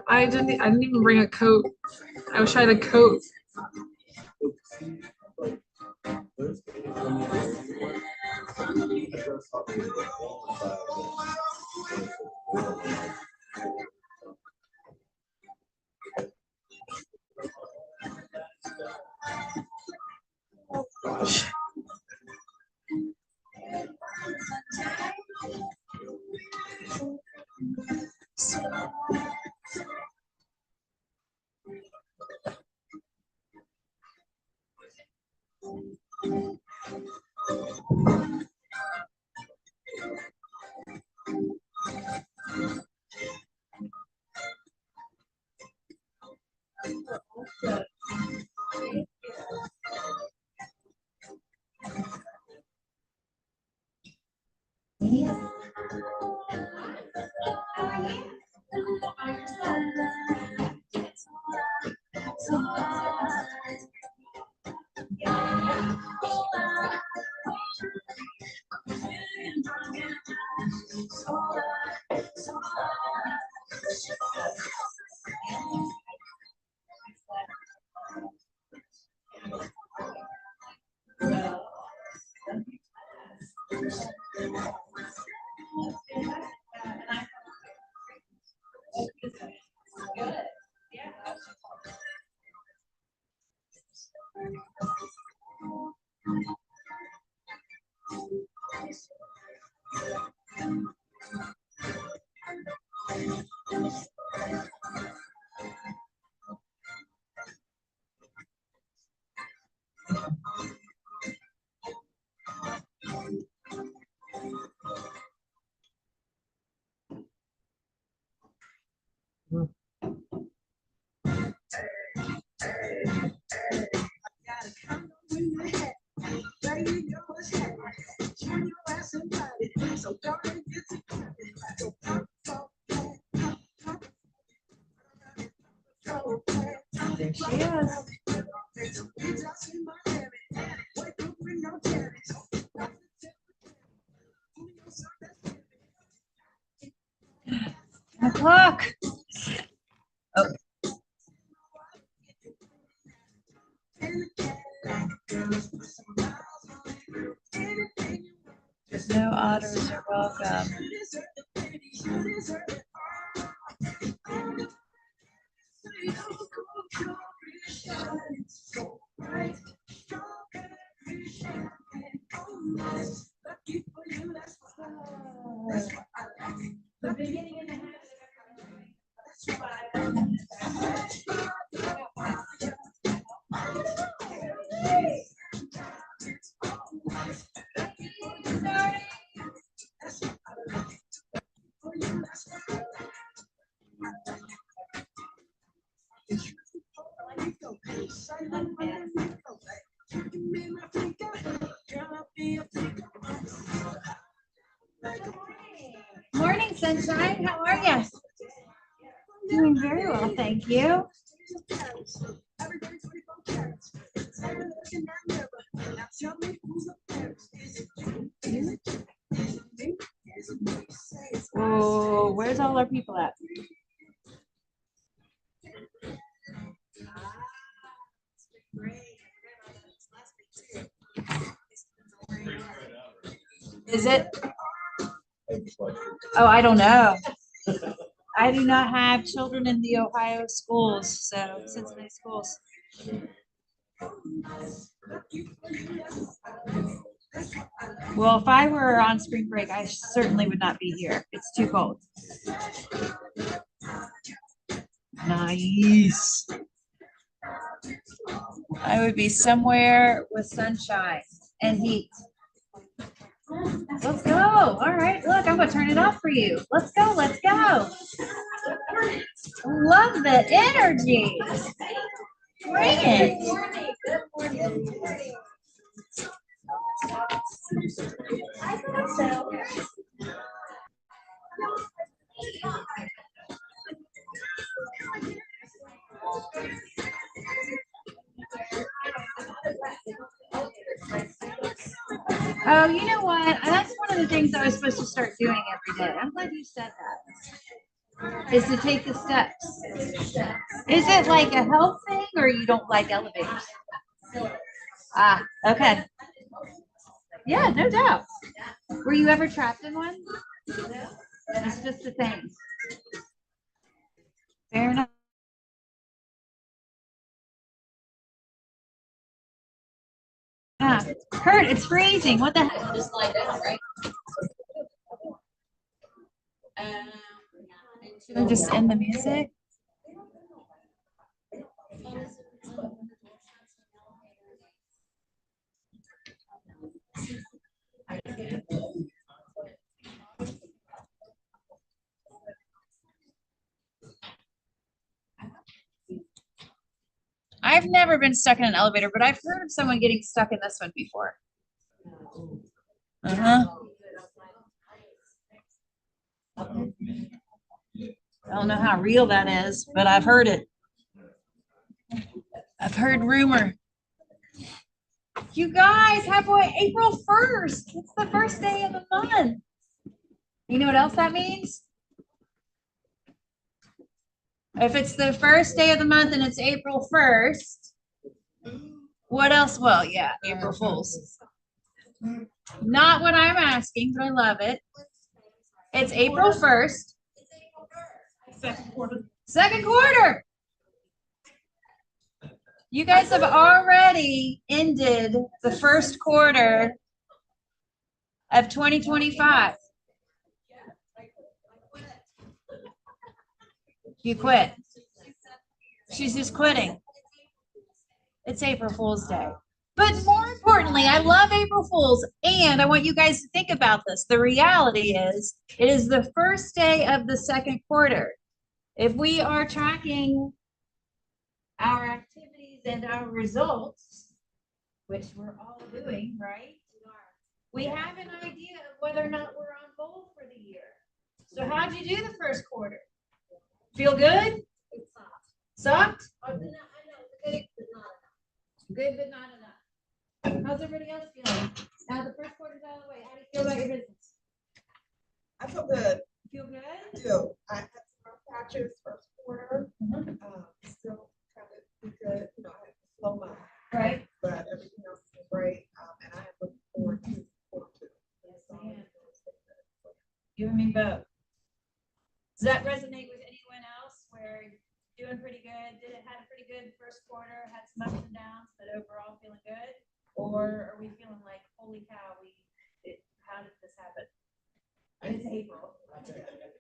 I didn't even bring a coat. I wish I had a coat. Oh gosh. There she is. O'clock. Oh. No otters are welcome. The beginning and the half. Morning, sunshine. How are you? Doing very well, thank you. Oh, where's all our people at? Is it? Oh, I don't know. I do not have children in the Ohio schools, so Cincinnati schools. Well, if I were on spring break, I certainly would not be here. It's too cold. Nice. I would be somewhere with sunshine and heat. Let's go. All right, look, I'm gonna turn it off for you. Let's go, let's go. Love the energy. Bring it. I thought so. Oh, you know what? That's one of the things I was supposed to start doing every day. I'm glad you said that. Is to take the steps. Is it like a health thing or you don't like elevators? Ah, okay. Yeah, no doubt. Were you ever trapped in one? It's just a thing. Fair enough. Yeah. Kurt, it's freezing. What the heck? Just lie down, right? Should I just end the music? I've never been stuck in an elevator, but I've heard of someone getting stuck in this one before. Uh-huh. I don't know how real that is, but I've heard it. I've heard rumor. You guys have what? April 1st. It's the first day of the month. You know what else that means? If it's the first day of the month and it's April 1st, what else? Well, yeah, April Fools. Not what I'm asking, but I love it. It's April 1st. Second quarter. Second quarter. You guys have already ended the first quarter of 2025. You quit. She's just quitting. It's April Fool's Day. But more importantly, I love April Fools, and I want you guys to think about this. The reality is, it is the first day of the second quarter. If we are tracking our activities and our results, which we're all doing, right? We have an idea of whether or not we're on goal for the year. So how'd you do the first quarter? Feel good? Sucked? Good, but not enough. How's everybody else feeling? Now the first quarter's out of the way. How do you feel about your business? I feel good. Feel good? I do. I had some rough patches first quarter. Still kind of good. You know, I had to slow my Right. but everything else is great. And I am looking forward to quarter two. Yes, I am. You and me both. Does that resonate with anyone else where doing pretty good, had a pretty good first quarter, had some ups and downs, but overall feeling good? Or are we feeling like, holy cow, how did this happen? It's April. How did that happen?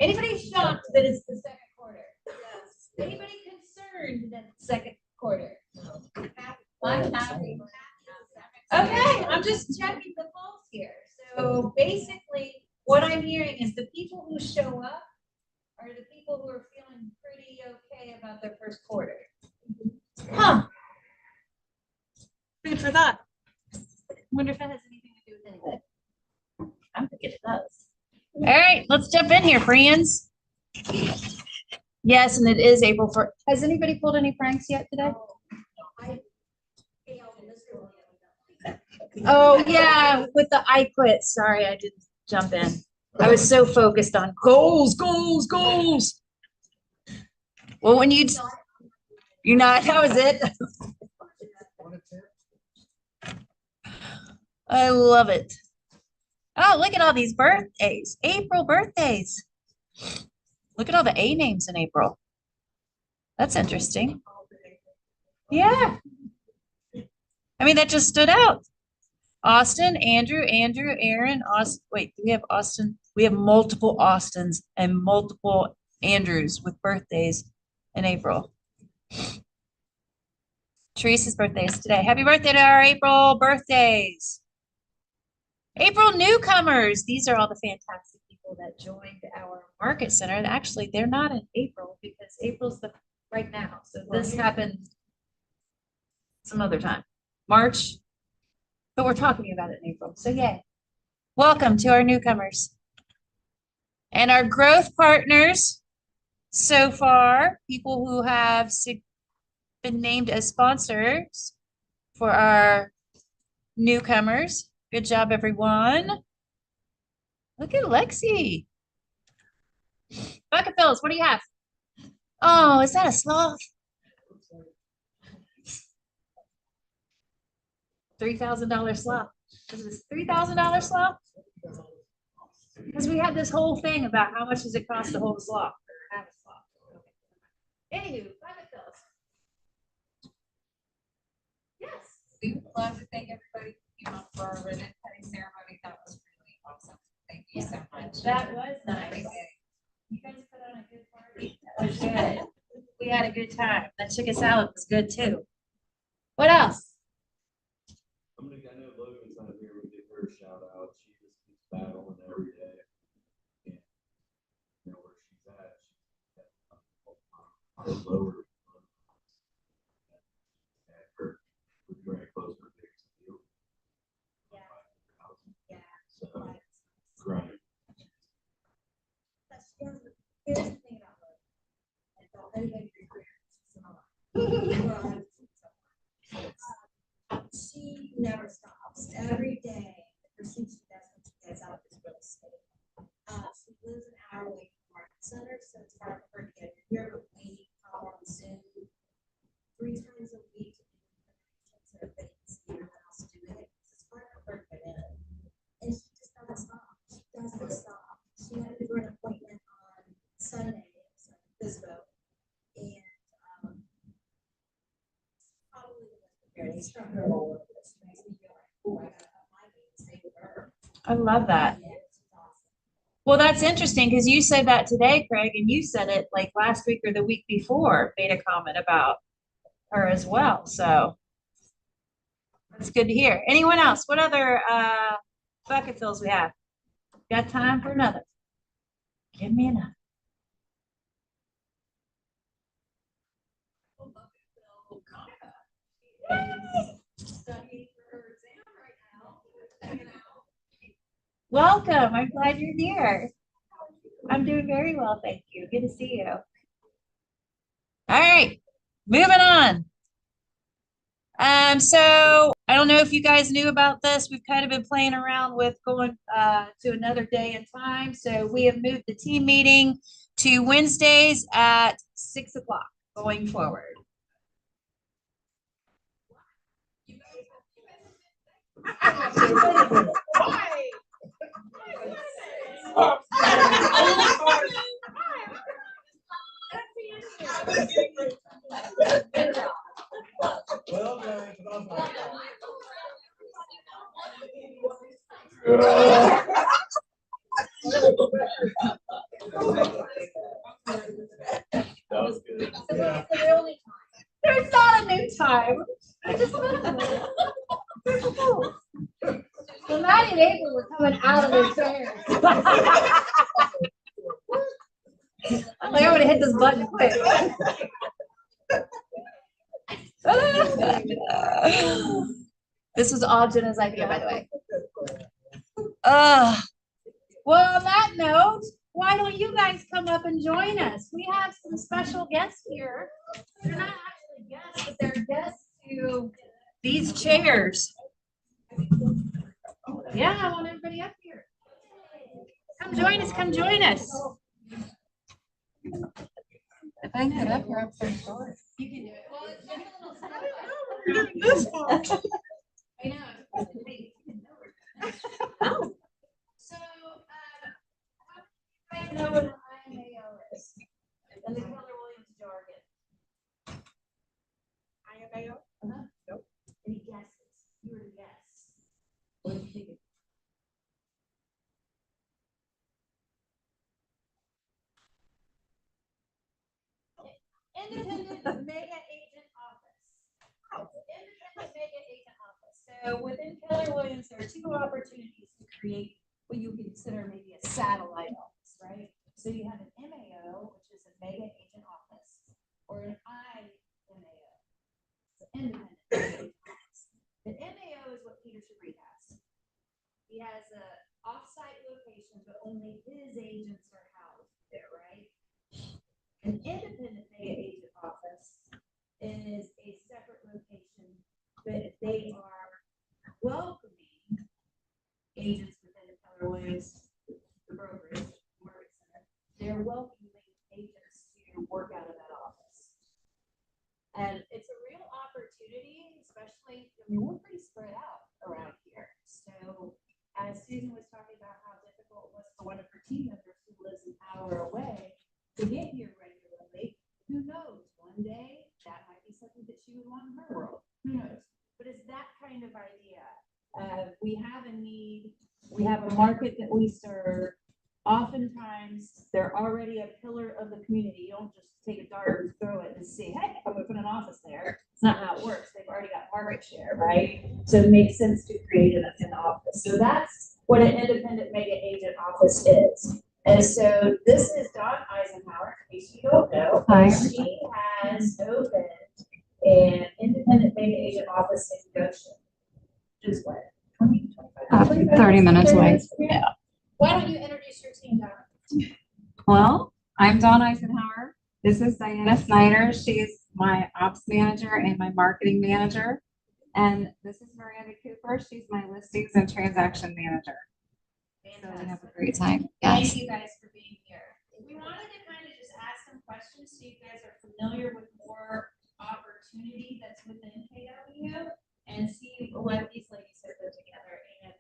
Anybody shocked that it's the second quarter? Yes. Anybody concerned that it's second quarter? I'm happy. Okay, I'm just checking the pulse here. So basically, what I'm hearing is the people who show up are the people who are feeling pretty okay about their first quarter. Huh. Food for thought. Wonder if that has anything to do with anything. I'm thinking it does. All right, let's jump in here, friends. Yes, and it is April 1st. Has anybody pulled any pranks yet today? Oh, yeah, with the I quit. Sorry, I didn't jump in. I was so focused on goals. Well, when you're not, how is it? I love it. Oh, look at all these birthdays. April birthdays. Look at all the A names in April. That's interesting. Yeah. I mean, that just stood out. Austin, Andrew, Aaron, Austin. Wait, do we have Austin? We have multiple Austins and multiple Andrews with birthdays in April. Teresa's birthday is today. Happy birthday to our April birthdays. April newcomers. These are all the fantastic people that joined our market center. Actually, they're not in April because April's right now. So this happened some other time. March. But we're talking about it in April. So yay. Welcome to our newcomers. And our growth partners so far, people who have been named as sponsors. for our newcomers. Good job, everyone. Look at Lexi. Bucket Phillips, what do you have? Oh, is that a sloth? $3,000 sloth. Is this $3,000 sloth? Because we had this whole thing about how much does it cost to hold a sloth or have a sloth. Anywho, Bucket Phillips. Yes. We would love to thank everybody who came up for our ribbon cutting ceremony. That was really awesome. Thank you so much. That was nice. You guys put on a good party. That was good. We had a good time. That chicken salad was good too. What else? I know Logan's not here, we give her a shout out, she just keeps battling every day. And you know where she's at, she's lower. And her, we're very close to her biggest deal. Yeah. So, right. Here's the thing about her. And don't anybody be clear, she's not alive. She never stops. Every day, the first thing she does when she gets out is real estate. She lives an hour away from Market Center, so it's hard for her to get here, but we call on Zoom 3 times a week. So everybody can see her house doing it. It's hard for her to get in. And she just doesn't stop. She doesn't stop. She had to do an appointment on Sunday, so Bispo. And probably very strong. She makes me feel like, oh, I gotta have my baby stay with her. I love that. Yeah, she's awesome. Well, that's interesting because you said that today, Craig, and you said it like last week or the week before, made a comment about her as well. So it's good to hear. Anyone else? What other bucket fills we have? Got time for another? Give me another. Studying for her exam right now. Hanging out. Welcome. I'm glad you're here. I'm doing very well, thank you. Good to see you. All right, moving on. So I don't know if you guys knew about this. We've kind of been playing around with going to another day and time. So we have moved the team meeting to Wednesdays at 6 o'clock going forward. Well done. That was good. Yeah. There's not a new time. I just So Maddie and April were coming out of their chairs. I'm like, I'm gonna hit this button quick. This was all Jenna's idea, by the way. Well, on that note, why don't you guys come up and join us? We have some special guests here. They're not actually guests, but they're guests to these chairs. Yeah, I want everybody up here. Come join us, come join us. If I can get up here, I'm so short. You can do it. Well, it's just a little side We're doing this part. I know. Oh. So, how do you guys know what an IMAO is? And the Keller Williams jargon. IMAO? Nope. Any guesses? You were to guess. What do you think? Independent Mega Agent Office. Independent Mega Agent Office. So within Keller Williams, there are 2 opportunities to create what you would consider maybe a satellite office, right? So you have an MAO, which is a Mega Agent Office, or an IMAO. It's an Independent Mega Agent Office. The MAO is what Peter Shabri has. He has a off-site location, but only his agents are housed there, right? An independent mega agent office is a separate location but if they are welcoming agents within the Keller Williams, the brokerage, market center, they're welcoming agents to work out of that office. And it's a real opportunity, especially, I mean, we're pretty spread out around here. So as Susan was talking about how difficult it was for one of her team members who lives an hour away to get here regularly, who knows? One day that might be something that she would want in her world. Who knows? But it's that kind of idea. We have a need, we have a market that we serve. Oftentimes, they're already a pillar of the community. You don't just take a dart and throw it and see, hey, I'm gonna put an office there. It's not how it works. They've already got market share, right? So it makes sense to create an office. So that's what an independent mega agent office is. And so this is Dawn Eisenhower, in case you don't know. Hi. She has opened an independent mega agent office in Goshen. Just what? 30 minutes away. Yeah. Why don't you introduce your team, Dawn? Well, I'm Dawn Eisenhower. This is Diana Snyder. She's my ops manager and my marketing manager. And this is Miranda Cooper. She's my listings and transaction manager. So we have a great time. Yes. Thank you guys for being here. We wanted to kind of just ask some questions so you guys are familiar with more opportunity that's within KW and see what these ladies have put together. And,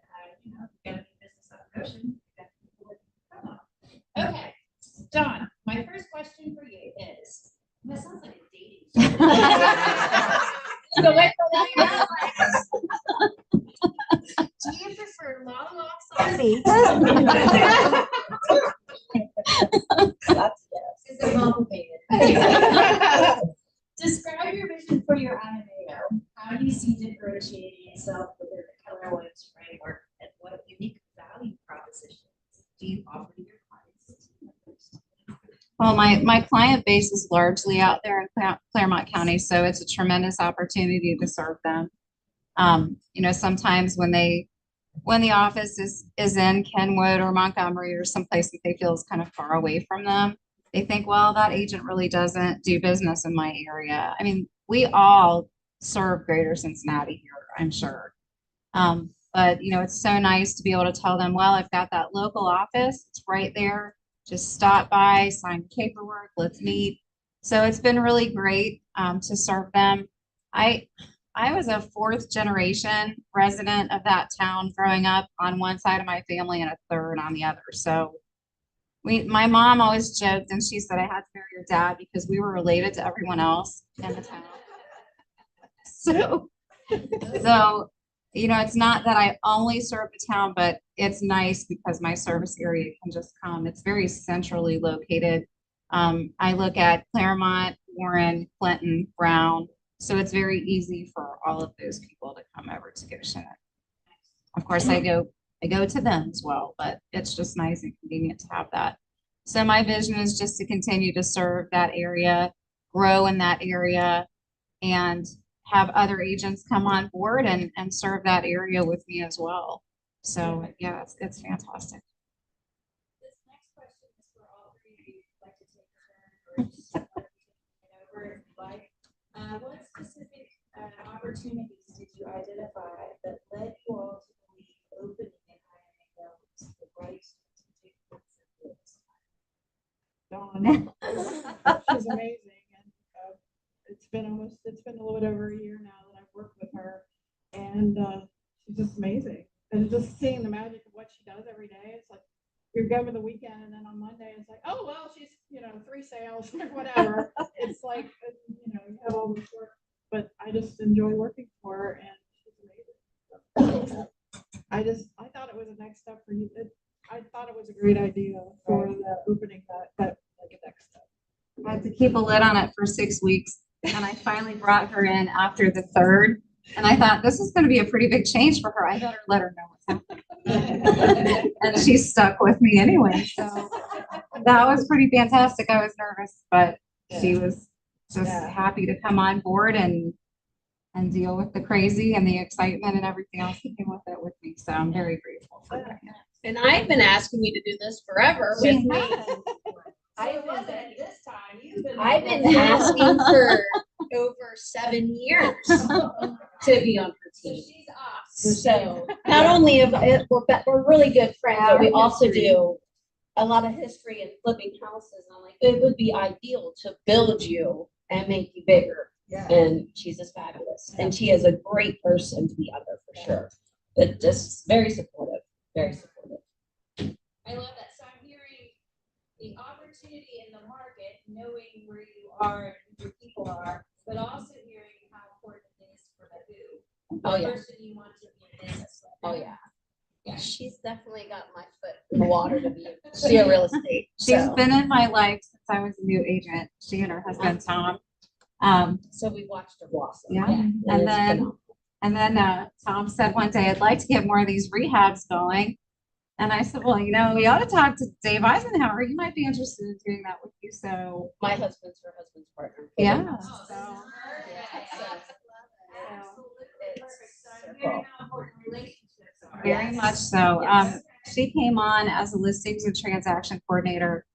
you know, we've got to do business on Goshen. We've got people that come up. Okay, Dawn, my first question for you is, that sounds like a dating. So wait for that. Do you prefer long walks on the beach? Is it complicated? Describe your vision for your IMAO. How do you see differentiating yourself within the Keller Williams framework, and what unique value propositions do you offer to your clients? Well, my client base is largely out there in Claremont County, so it's a tremendous opportunity to serve them. You know, sometimes when the office is in Kenwood or Montgomery or someplace that they feel is kind of far away from them, they think, well, that agent really doesn't do business in my area. I mean, we all serve Greater Cincinnati here, I'm sure. But, you know, it's so nice to be able to tell them, well, I've got that local office. It's right there. Just stop by, sign paperwork, let's meet. So it's been really great to serve them. I was a fourth generation resident of that town growing up on one side of my family and a third on the other. So my mom always joked, and she said I had to marry your dad because we were related to everyone else in the town. So, you know, it's not that I only serve the town, but it's nice because my service area can just come. It's very centrally located. I look at Claremont, Warren, Clinton, Brown. So it's very easy for all of those people to come over to Goshen. Of course, I go to them as well, but it's just nice and convenient to have that. So my vision is just to continue to serve that area, grow in that area, and have other agents come on board and serve that area with me as well. So yeah, it's fantastic. This next question is for all three of you. If you'd like to take a turn or just over if you'd like. What specific opportunities did you identify that led you all to believe opening an IMAO was the right strategic Dawn. She's amazing, and it's been a little bit over a year now that I've worked with her, and she's just amazing. And just seeing the magic of what she does every day, it's like you're good for the weekend, and then on Monday it's like, oh well, she's 3 sales or whatever. It's like you have all this work, but I just enjoy working for her, and she's amazing. So, I thought it was a next step for you. I thought it was a great idea for the opening that like a next step. I had to keep a lid on it for 6 weeks, and I finally brought her in after the third. And I thought this is going to be a pretty big change for her. I better let her know what's happening. And she stuck with me anyway. So that was pretty fantastic. I was nervous, but she was just happy to come on board and deal with the crazy and the excitement and everything else that came with it with me. So I'm very grateful for that. And I've been asking you to do this forever with She me. I wasn't this time. You've been. I've been asking for over 7 years. to be on her So team. she's off. So not only we're really good friends, but we also do a lot of history and flipping houses. I'm like, it would be ideal to build you and make you bigger. Yeah. And she's just fabulous. And she is a great person to be under for sure. But just very supportive, very supportive. I love that. So I'm hearing the opportunity in the market, knowing where you are and who your people are, but also hearing how important it is for the who. Oh, yeah. The person you want to be in business with. Oh, yeah. Yeah, she's definitely got my foot in the water to be a real estate. She's So, been in my life since I was a new agent. She and her husband, Tom. so we watched her blossom. Yeah. And And it's then- phenomenal. And then Tom said one day, I'd like to get more of these rehabs going. And I said, well, you know, we ought to talk to Dave Eisenhower. He might be interested in doing that with you. So, My husband's her husband's partner. yeah. Oh, So, Absolutely perfect. So I'm hearing how important relationships are. very much so. She came on as a listings and transaction coordinator.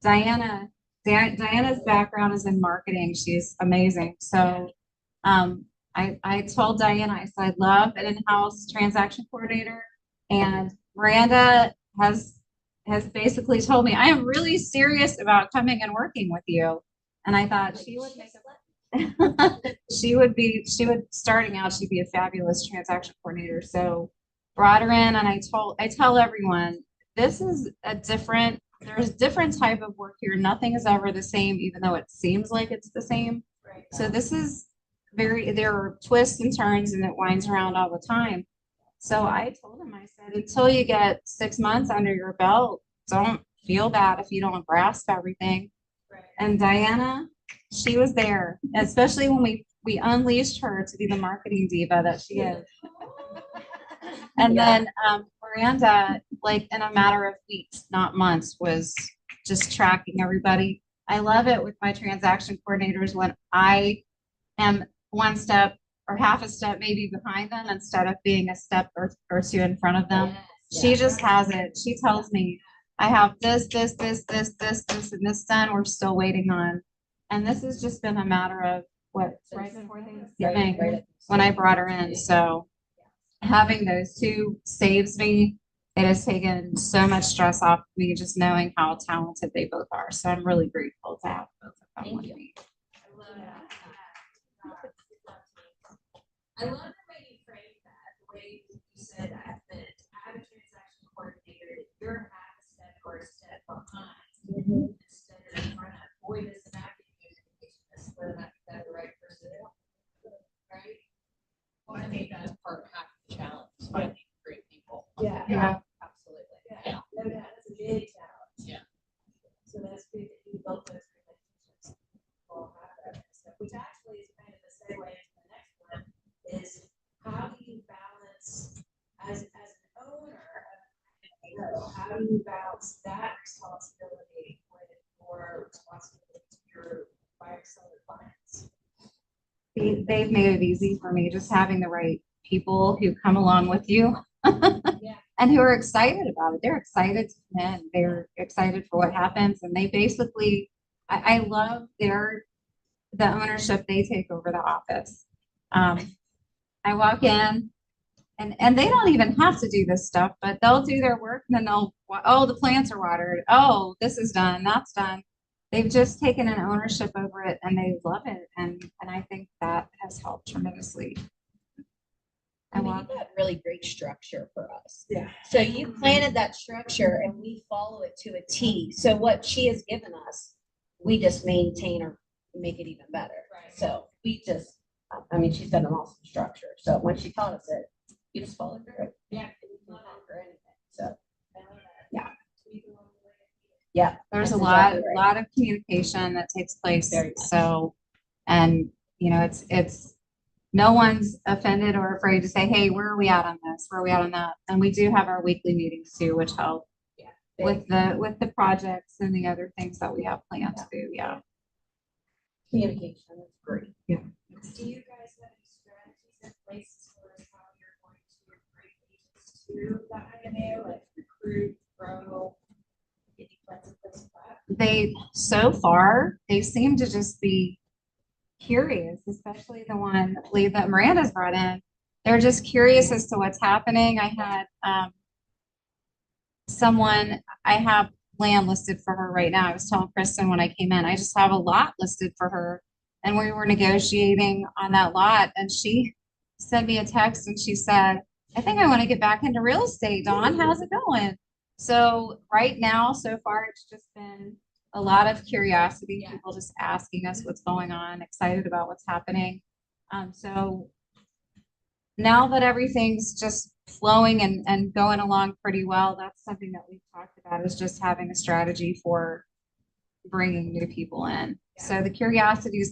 Diana's background is in marketing. She's amazing. So, I told Diana, I said, I'd love an in-house transaction coordinator. And Miranda has basically told me, I am really serious about coming and working with you. And I thought she would make she would starting out, she'd be a fabulous transaction coordinator. So brought her in and I tell everyone, this is there's a different type of work here. Nothing is ever the same, even though it seems like it's the same. Right. So this is there are twists and turns and it winds around all the time. So I told him, I said, until you get 6 months under your belt, don't feel bad if you don't grasp everything. Right. And Diana, she was there, especially when we unleashed her to be the marketing diva that she is. And then Miranda, like in a matter of weeks, not months, was just tracking everybody. I love it with my transaction coordinators when I am one step or half a step maybe behind them instead of being a step or two in front of them. She just has it. She tells me, I have this, and this done. We're still waiting on. And this has just been a matter of what, right before Thanksgiving, when I brought her in. So having those two saves me. It has taken so much stress off me just knowing how talented they both are. So I'm really grateful to have both of them with me. I love that. I love the way you framed that, the way you said that I have a transaction coordinator, you're half a step or a step behind instead of in front of. Boy, does that be communication, whether that's the right person, right? Well, I think that's half the challenge, finding great people. Yeah. Yeah. Absolutely. Yeah, no doubt, that's a big challenge. Yeah. So that's good that you built those relationships. All have that stuff, which actually is kind of a segue into the next one, is how do you balance as an owner of, how do you balance that responsibility with your responsibility to your buyer seller clients? They've made it easy for me, just having the right people who come along with you. And who are excited about it. They're excited to come in. They're excited for what happens. And they basically, I love the ownership they take over the office. I walk in and they don't even have to do this stuff, but they'll do their work and then oh, the plants are watered. Oh, this is done. That's done. They've just taken an ownership over it and they love it. And I think that has helped tremendously. I mean, you got really great structure for us. Yeah. So you planted that structure and we follow it to a T. So what she has given us, we just maintain or make it even better. Right. So we just, I mean, she's got an awesome structure. So when she taught us it, you just follow through it. Yeah. For anything. So, I love that. Yeah. Tweak along the way. yeah. There's That's a lot exactly right. of communication that takes place. Very much. So, and you know, it's no one's offended or afraid to say, hey, where are we at on this? Where are we at on that? And we do have our weekly meetings too, which help with the projects and the other things that we have planned to do. Yeah. Communication is great. Do you guys have any strategies in place as far as how you're going to bring agents to the IMA, like recruit, grow, get you plans in place for that? So far, they seem to just be curious, especially the one lead that Miranda's brought in. They're just curious as to what's happening. I had I have land listed for her right now. I was telling Kristen when I came in, I just have a lot listed for her. And we were negotiating on that lot, and she sent me a text and she said, I think I want to get back into real estate, Dawn. How's it going? So right now, so far, it's just been a lot of curiosity, people just asking us what's going on, excited about what's happening. So now that everything's just flowing and going along pretty well, that's something that we've talked about, is just having a strategy for bringing new people in. So the curiosity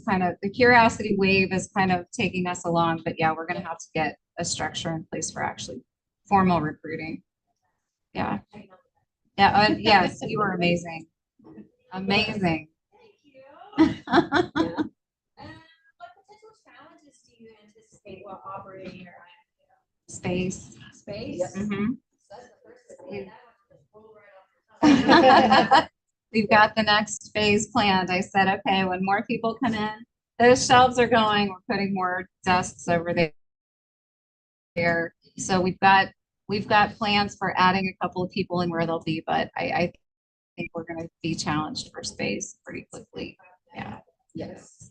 wave is kind of taking us along, but yeah, we're going to have to get a structure in place for actually formal recruiting. Yeah. Yeah. Yes, you were amazing. Amazing. Thank you. What potential challenges do you anticipate while operating your Space. space? Mhm. That's the first thing. That one just rolled right off the tongue. We've got the next phase planned. I said, okay, when more people come in, those shelves are going, we're putting more desks over there. So we've got plans for adding a couple of people in where they'll be, but I think we're gonna be challenged for space pretty quickly. Yeah. Yes.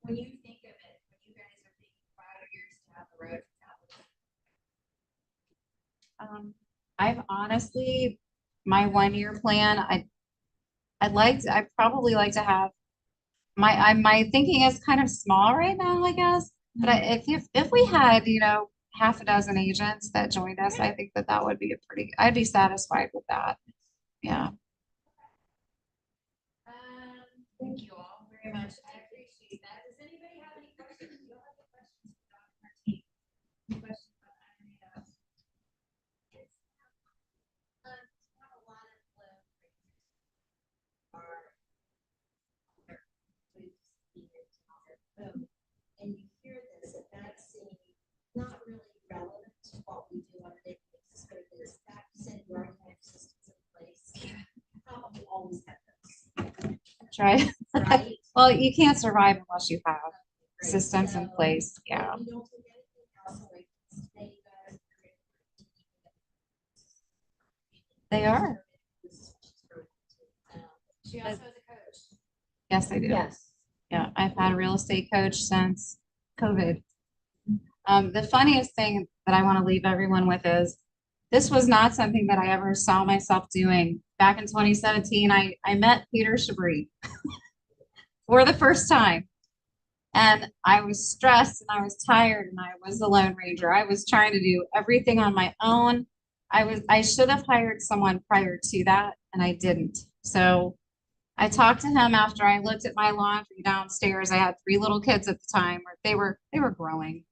When you think of it, when you guys are thinking 5 years down the road, I've honestly, my 1 year plan, I'd probably like to have my thinking is kind of small right now, I guess. But if we had, half a dozen agents that joined us, I think that would be I'd be satisfied with that. Yeah. thank you all very much. I appreciate that. Does anybody have any questions? Do you have any questions for Dr. Martine? Any questions about that? Not a lot of low are and you hear this, and that seems not really relevant to what we do on a daily basis, but it is back to saying you already have systems in place. Probably always have those, That's right. right? Well, you can't survive unless you have Great. systems in So, place. Yeah. We don't take anything else away from today, you guys. They are. She also is a coach. Yes, I do. Yes. Yeah, I've had a real estate coach since COVID. The funniest thing that I want to leave everyone with is this was not something that I ever saw myself doing. Back in 2017, I met Peter Chabris for the first time. And I was stressed and I was tired and I was the Lone Ranger. I was trying to do everything on my own. I should have hired someone prior to that, and I didn't. So I talked to him after I looked at my laundry downstairs. I had 3 little kids at the time. They were growing,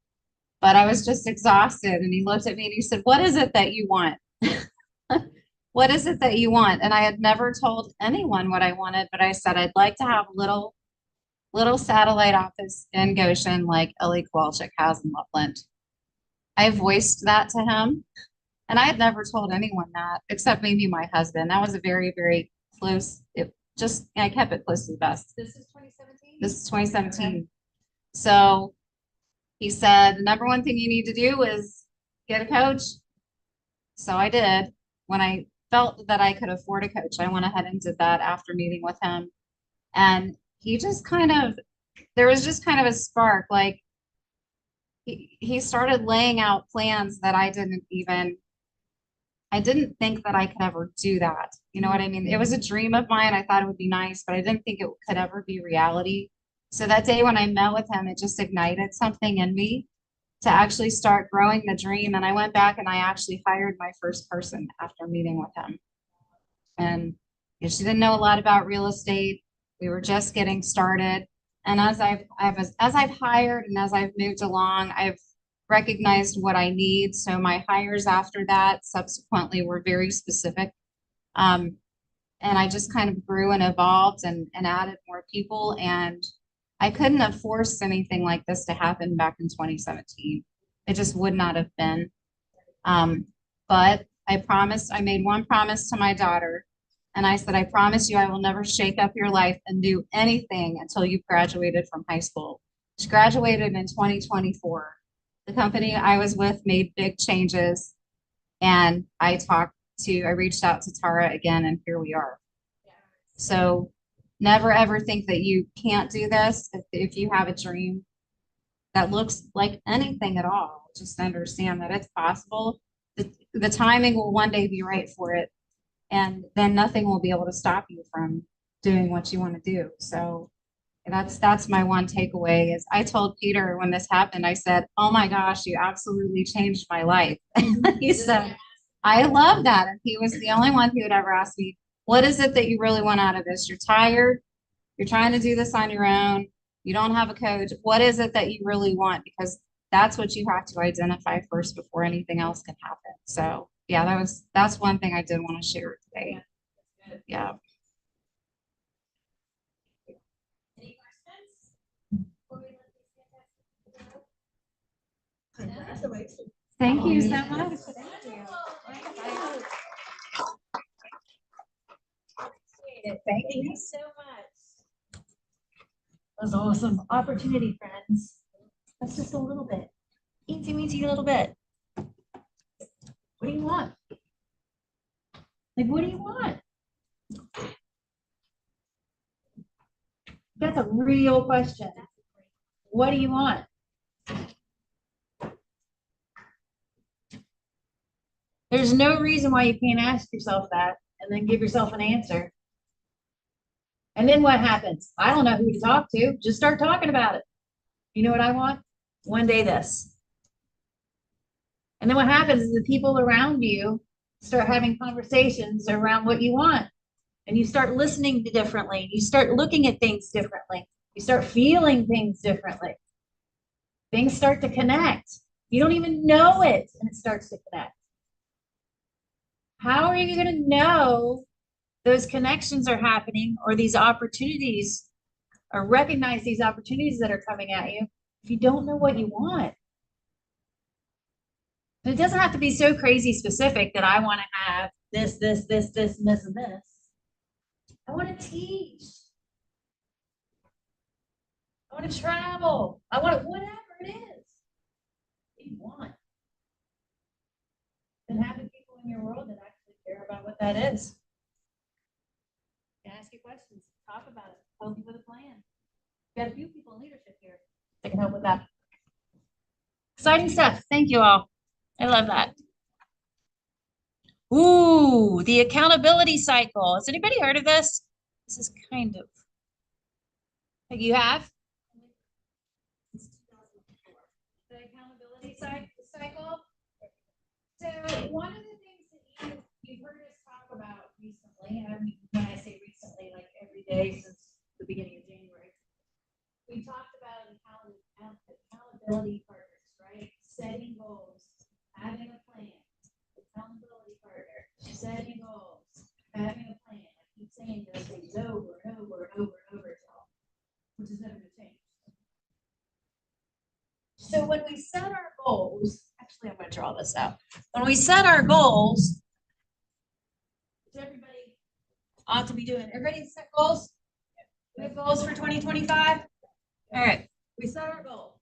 but I was just exhausted. And he looked at me and he said, "What is it that you want? What is it that you want?" And I had never told anyone what I wanted, but I said, I'd like to have a little satellite office in Goshen like Ellie Kowalczyk has in Loveland. I voiced that to him, and I had never told anyone that except maybe my husband. That was a very, very close, I kept it close to the vest. This is 2017? This is 2017. So he said, the number one thing you need to do is get a coach. So I did. When I felt that I could afford a coach, I went ahead and did that after meeting with him. And he just there was just kind of a spark. Like he started laying out plans that I didn't think that I could ever do that. You know what I mean? It was a dream of mine. I thought it would be nice, but I didn't think it could ever be reality. So that day when I met with him, it just ignited something in me to actually start growing the dream. And I went back and I actually hired my first person after meeting with him. And she didn't know a lot about real estate. We were just getting started. And as I've hired and as I've moved along, I've recognized what I need. So my hires after that subsequently were very specific. And I just kind of grew and evolved and added more people. And I couldn't have forced anything like this to happen back in 2017. It just would not have been. But I made one promise to my daughter And I said, I promise you, I will never shake up your life and do anything until you've graduated from high school. She graduated in 2024. The company I was with made big changes. And I reached out to Tara again, and here we are. So never ever think that you can't do this. If you have a dream that looks like anything at all, just understand that it's possible. The timing will one day be right for it. And then nothing will be able to stop you from doing what you want to do. So that's my one takeaway is I told Peter when this happened, I said, oh my gosh, you absolutely changed my life. He said, I love that. And he was the only one who would ever ask me, what is it that you really want out of this? You're tired. You're trying to do this on your own. You don't have a coach. What is it that you really want? Because that's what you have to identify first before anything else can happen. So yeah, that's one thing I did want to share today. Yeah. Any questions? Before we let these guys go? Congratulations. Thank you so much. Thank you so much. That was awesome. Opportunity, friends. That's just a little bit. Easy, measy, a little bit. What do you want? Like, what do you want? That's a real question. What do you want? There's no reason why you can't ask yourself that and then give yourself an answer. And then what happens? I don't know who to talk to. Just start talking about it. You know what I want? One day this. And then what happens is the people around you start having conversations around what you want. And you start listening differently. You start looking at things differently. You start feeling things differently. Things start to connect. You don't even know it, and it starts to connect. How are you going to know those connections are happening or these opportunities or recognize these opportunities that are coming at you if you don't know what you want? And it doesn't have to be so crazy specific that I want to have this, and this, and this. I want to teach. I want to travel. I want whatever it is that you want. And have the people in your world that actually care about what that is. Ask you questions, talk about it, help you with a plan. Got a few people in leadership here that can help with that. Exciting stuff. Thank you all. I love that. Ooh, the accountability cycle. Has anybody heard of this? This is kind of. Like you have? The accountability cycle. So one of the things that you've heard us talk about recently, and when I say recently, like every day since the beginning of January, we talked about accountability partners, right? Setting goals, having a plan, accountability partner, setting goals, having a plan. I keep saying those things over and over and over and over to all, which is never going to change. So when we set our goals, actually, I'm going to draw this out. When we set our goals, which everybody ought to be doing. Everybody set goals? We have goals for 2025? All right, we set our goal.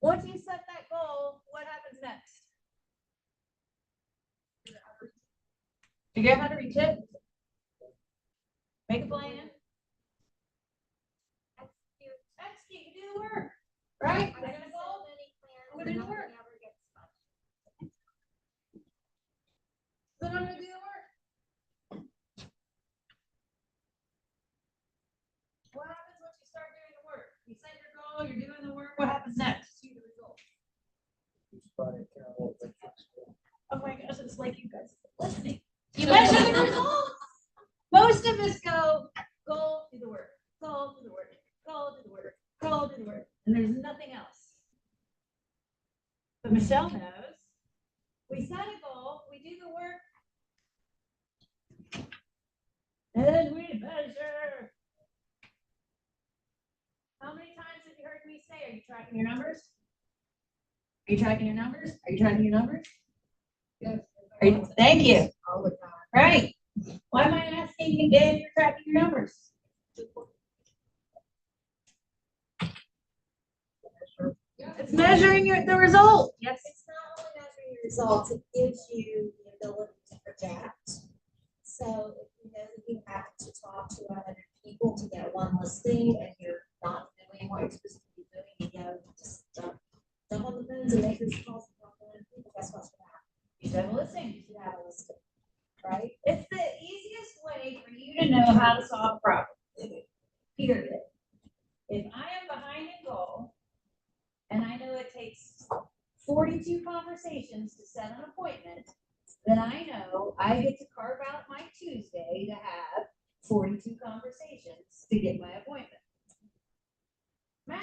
Once you set that goal, what happens next? Figure out how to reach it. Make a plan. Execute, do the work. Right? I'm gonna go. I'm gonna do the work. Then I'm gonna do the work. What happens once you start doing the work? You set your goal, you're doing the work, what happens next? See the result. Oh my gosh, it's like you guys are listening. You measure the results. Most of us go, do the work, goal, do the work, goal, do the work, goal, do the work, and there's nothing else. But Michelle knows, we set a goal, we do the work, and we measure. How many times have you heard me say, are you tracking your numbers? Are you tracking your numbers? Are you tracking your numbers? Yes. Thank you. All the time. Right. Why am I asking you if you're tracking your numbers? It's measuring the result. Yes. It's not only measuring your results, it gives you the ability to project. So if you know that you have to talk to 100 people to get one listing and you're not doing what you're supposed to be doing, you know, just jump on the phones and make these calls. Guess what's gonna happen? You should have a listing. You should have a listing, right? It's the easiest way for you to know how to solve a problem. Period. If I am behind in goal, and I know it takes 42 conversations to set an appointment, then I know I get to carve out my Tuesday to have 42 conversations to get my appointment. Matt,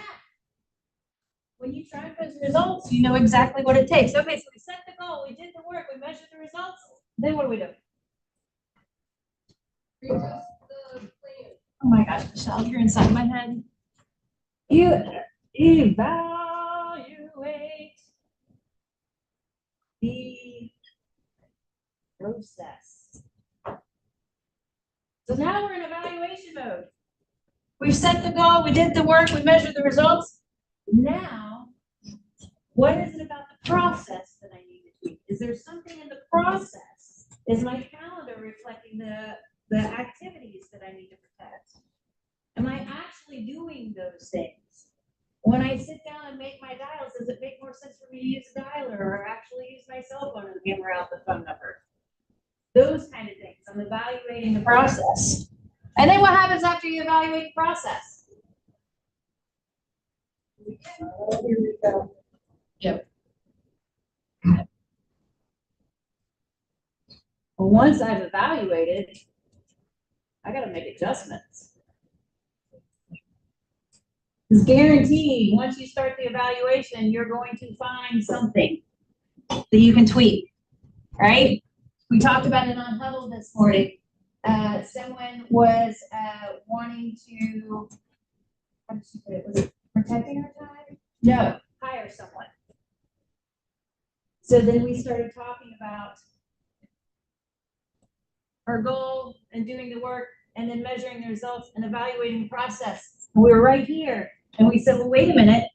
when you track those results, you know exactly what it takes. Okay, so we set the goal, we did the work, we measured the results, then what do we do? Oh my gosh, Michelle, you're inside my head. You evaluate the process. So now we're in evaluation mode. We've set the goal, we did the work, we measured the results. Now, what is it about the process that I need to tweak? Is there something in the process? Is my calendar reflecting the activities that I need to protect? Am I actually doing those things? When I sit down and make my dials, does it make more sense for me to use a dialer or actually use my cell phone and hammer out the phone number? Those kind of things. I'm evaluating the process. And then what happens after you evaluate the process? Here we go. Well, once I've evaluated, I gotta make adjustments. It's guaranteed, once you start the evaluation, you're going to find something that you can tweak, right? We talked about it on Huddle this morning. Someone was wanting to, how did she put it? Was it protecting her time? No, hire someone. So then we started talking about our goal and doing the work and then measuring the results and evaluating the process. And we were right here and we said, well, wait a minute.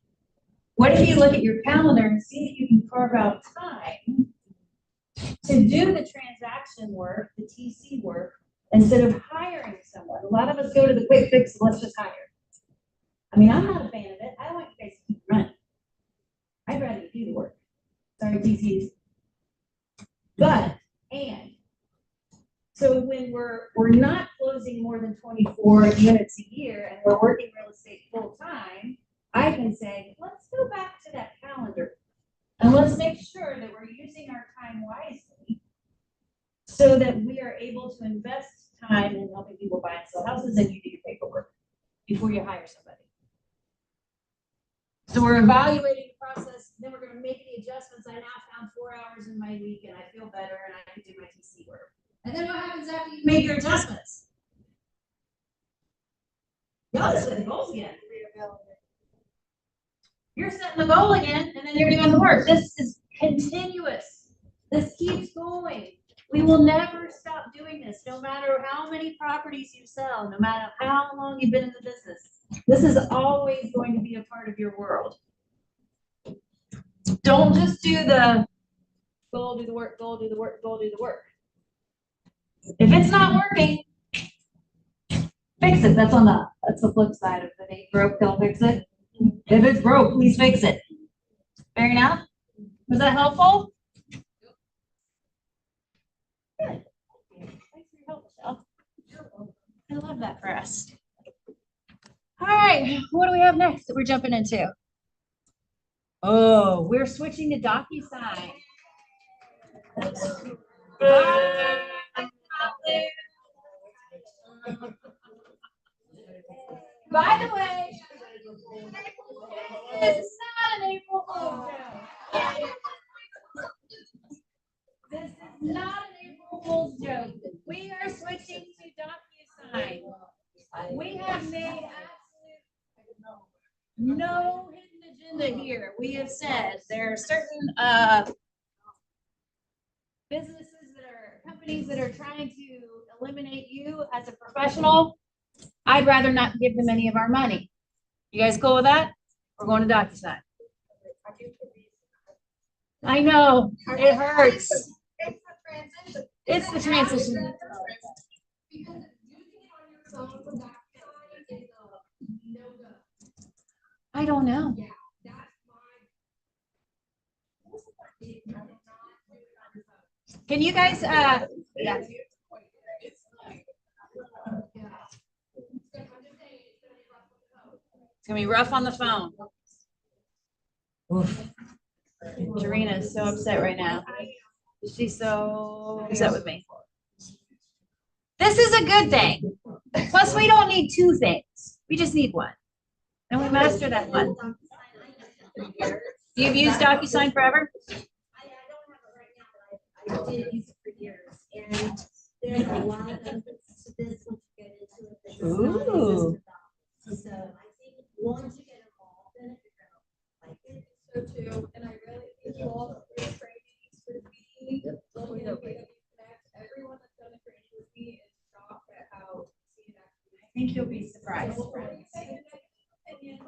What if you look at your calendar and see if you can carve out time to do the transaction work, the TC work, instead of hiring someone? A lot of us go to the quick fix, let's just hire. I mean, I'm not a fan of it. I want you guys to keep running. I'd rather you do the work. Sorry, TCs. So when we're not closing more than 24 units a year and we're working real estate full time, I can say, let's go back to that calendar and let's make sure that we're using our time wisely so that we are able to invest time in helping people buy and sell houses and you do your paperwork before you hire somebody. So we're evaluating the process, then we're going to make the adjustments. I now found 4 hours in my week and I feel better and I can do my TC work. And then what happens after you make your adjustments? Y'all just set the goals again. You're setting the goal again and then you're doing the work. This is continuous. This keeps going. We will never stop doing this, no matter how many properties you sell, no matter how long you've been in the business. This is always going to be a part of your world. Don't just do the goal, do the work, goal, do the work, goal, do the work. If it's not working, fix it. That's the flip side of it. Ain't broke, don't fix it. If it's broke, please fix it. Fair enough? Was that helpful? Good. Thanks for your help, Michelle. I love that for us. All right, what do we have next that we're jumping into? Oh, we're switching to DocuSign. By the way, this is not an April Fool's joke. This is not an April Fool's joke. We are switching to DocuSign. We have made no hidden agenda here. We have said there are certain businesses companies that are trying to eliminate you as a professional, I'd rather not give them any of our money. You guys cool with that? We're going to DocuSign. I know, it hurts. It's the transition. Because using it on your phone for that is a no-go. I don't know. Yeah, that's my. Can you guys, yeah, it's gonna be rough on the phone. Oof. Tarina is so upset right now. She's so upset with me. This is a good thing. Plus, we don't need two things. We just need one. And we master that one. You've used DocuSign forever? I don't have it right now, but I did use it for years, and there's a lot of benefits to this once you get into it. That's not Ooh. existent about. So I think once you get involved in it, you're gonna like it. So too, and I really think you all that were trainings with me, looking at PW Connect, everyone that's done a training with me is shocked at how easy it actually is. I think you'll be surprised. So before you say a negative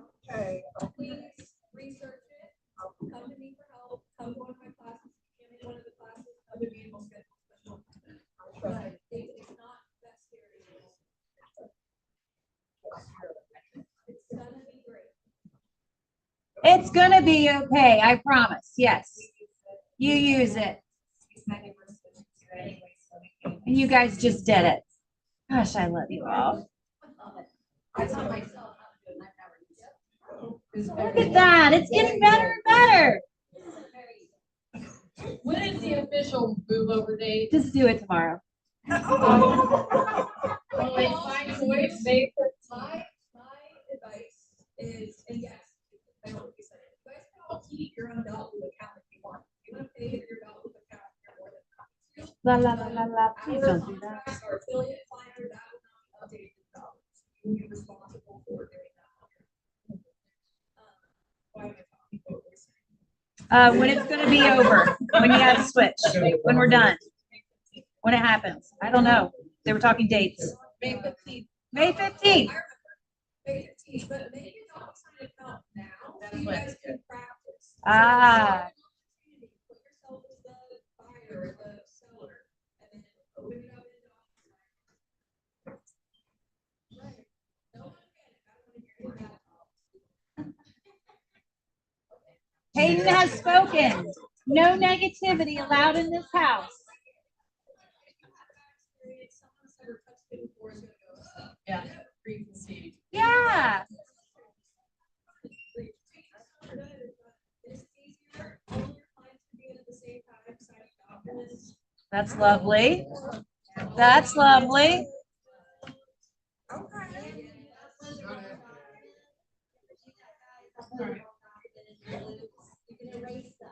opinion, please research it, come to me for help, come to one of my classes, if you can't make one of the classes, come to me and we'll schedule a special. But it's not that scary. It's gonna be great. It's gonna be okay, I promise, yes. You use it. And you guys just did it. Gosh, I love you all. I taught myself how to do it, I've never used it. Look at that, it's getting better and better. When is the official move over date? Just do it tomorrow. Well, it's my choice. My advice is, and yes, I know what you said. You guys can all keep your own Outlook account if you want. If you want to pay for your Outlook account, you're more than happy to. La la la la la, please Our don't do that. contracts, our affiliate planner, that will not be updated to dollars. You will be responsible for doing that. Why am I talking over? When it's gonna be over, when you have to switch, when we're done, when it happens. I don't know. They were talking dates. May 15th. May 15th. May 15th, but maybe not sign it out now, so you guys can practice. Ah. Put yourself as the buyer, or the seller, and then open it up in DocuSign. Right. No one panic, I don't want to hear that. Hayden has spoken. No negativity allowed in this house. Someone's never touched it before is gonna go, Yeah, preconceived. Yeah. it's easier, all your clients can be in at the same time, signing documents. That's lovely. That's lovely. You can erase them.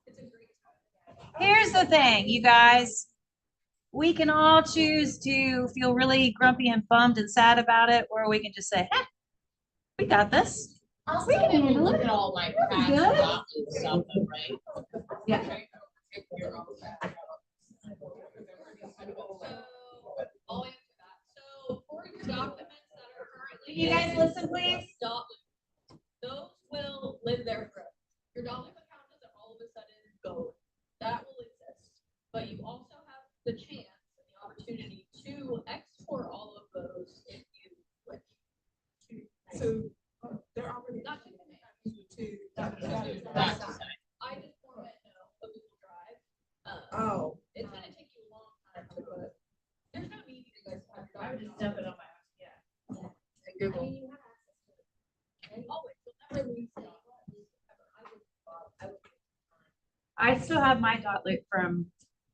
It's a great time. Here's the thing, you guys. We can all choose to feel really grumpy and bummed and sad about it, or we can just say, hey, we got this. Also, We can maybe handle look it. at all my past Good. adopted stuff, though, right? Yeah. So, I'll answer that. So, for your documents that are currently. Can you guys listen, please? Those will live there forever. Your Dotloop account doesn't all of a sudden go. That will exist. But you also have the chance and the opportunity to export all of those if you wish. So they're already. Not to To. I just format a Google Drive. Oh. It's gonna take you a long time to put. There's no need for you guys to have your I would just documents. dump it on my, yeah. And Google. I mean, you have access to it. And always, you'll never lose that. I would. I still have my dot loop from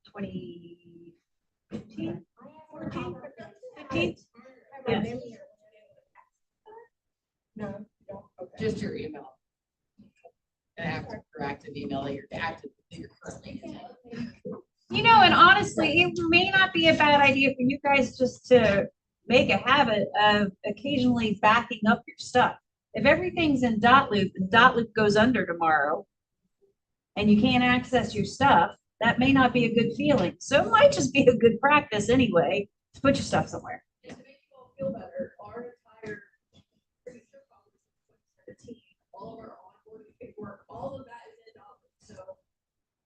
2015. 14, 15. Yeah. No, don't, okay. Just your email. An active or active email that you're active, that you're currently using. You know, and honestly, it may not be a bad idea for you guys just to make a habit of occasionally backing up your stuff. If everything's in dot loop and dot loop goes under tomorrow and you can't access your stuff, that may not be a good feeling. So it might just be a good practice anyway, to put your stuff somewhere. And to make you all feel better, our entire producer policy, the team, all of our onboarding paperwork, all of that is in dollars. So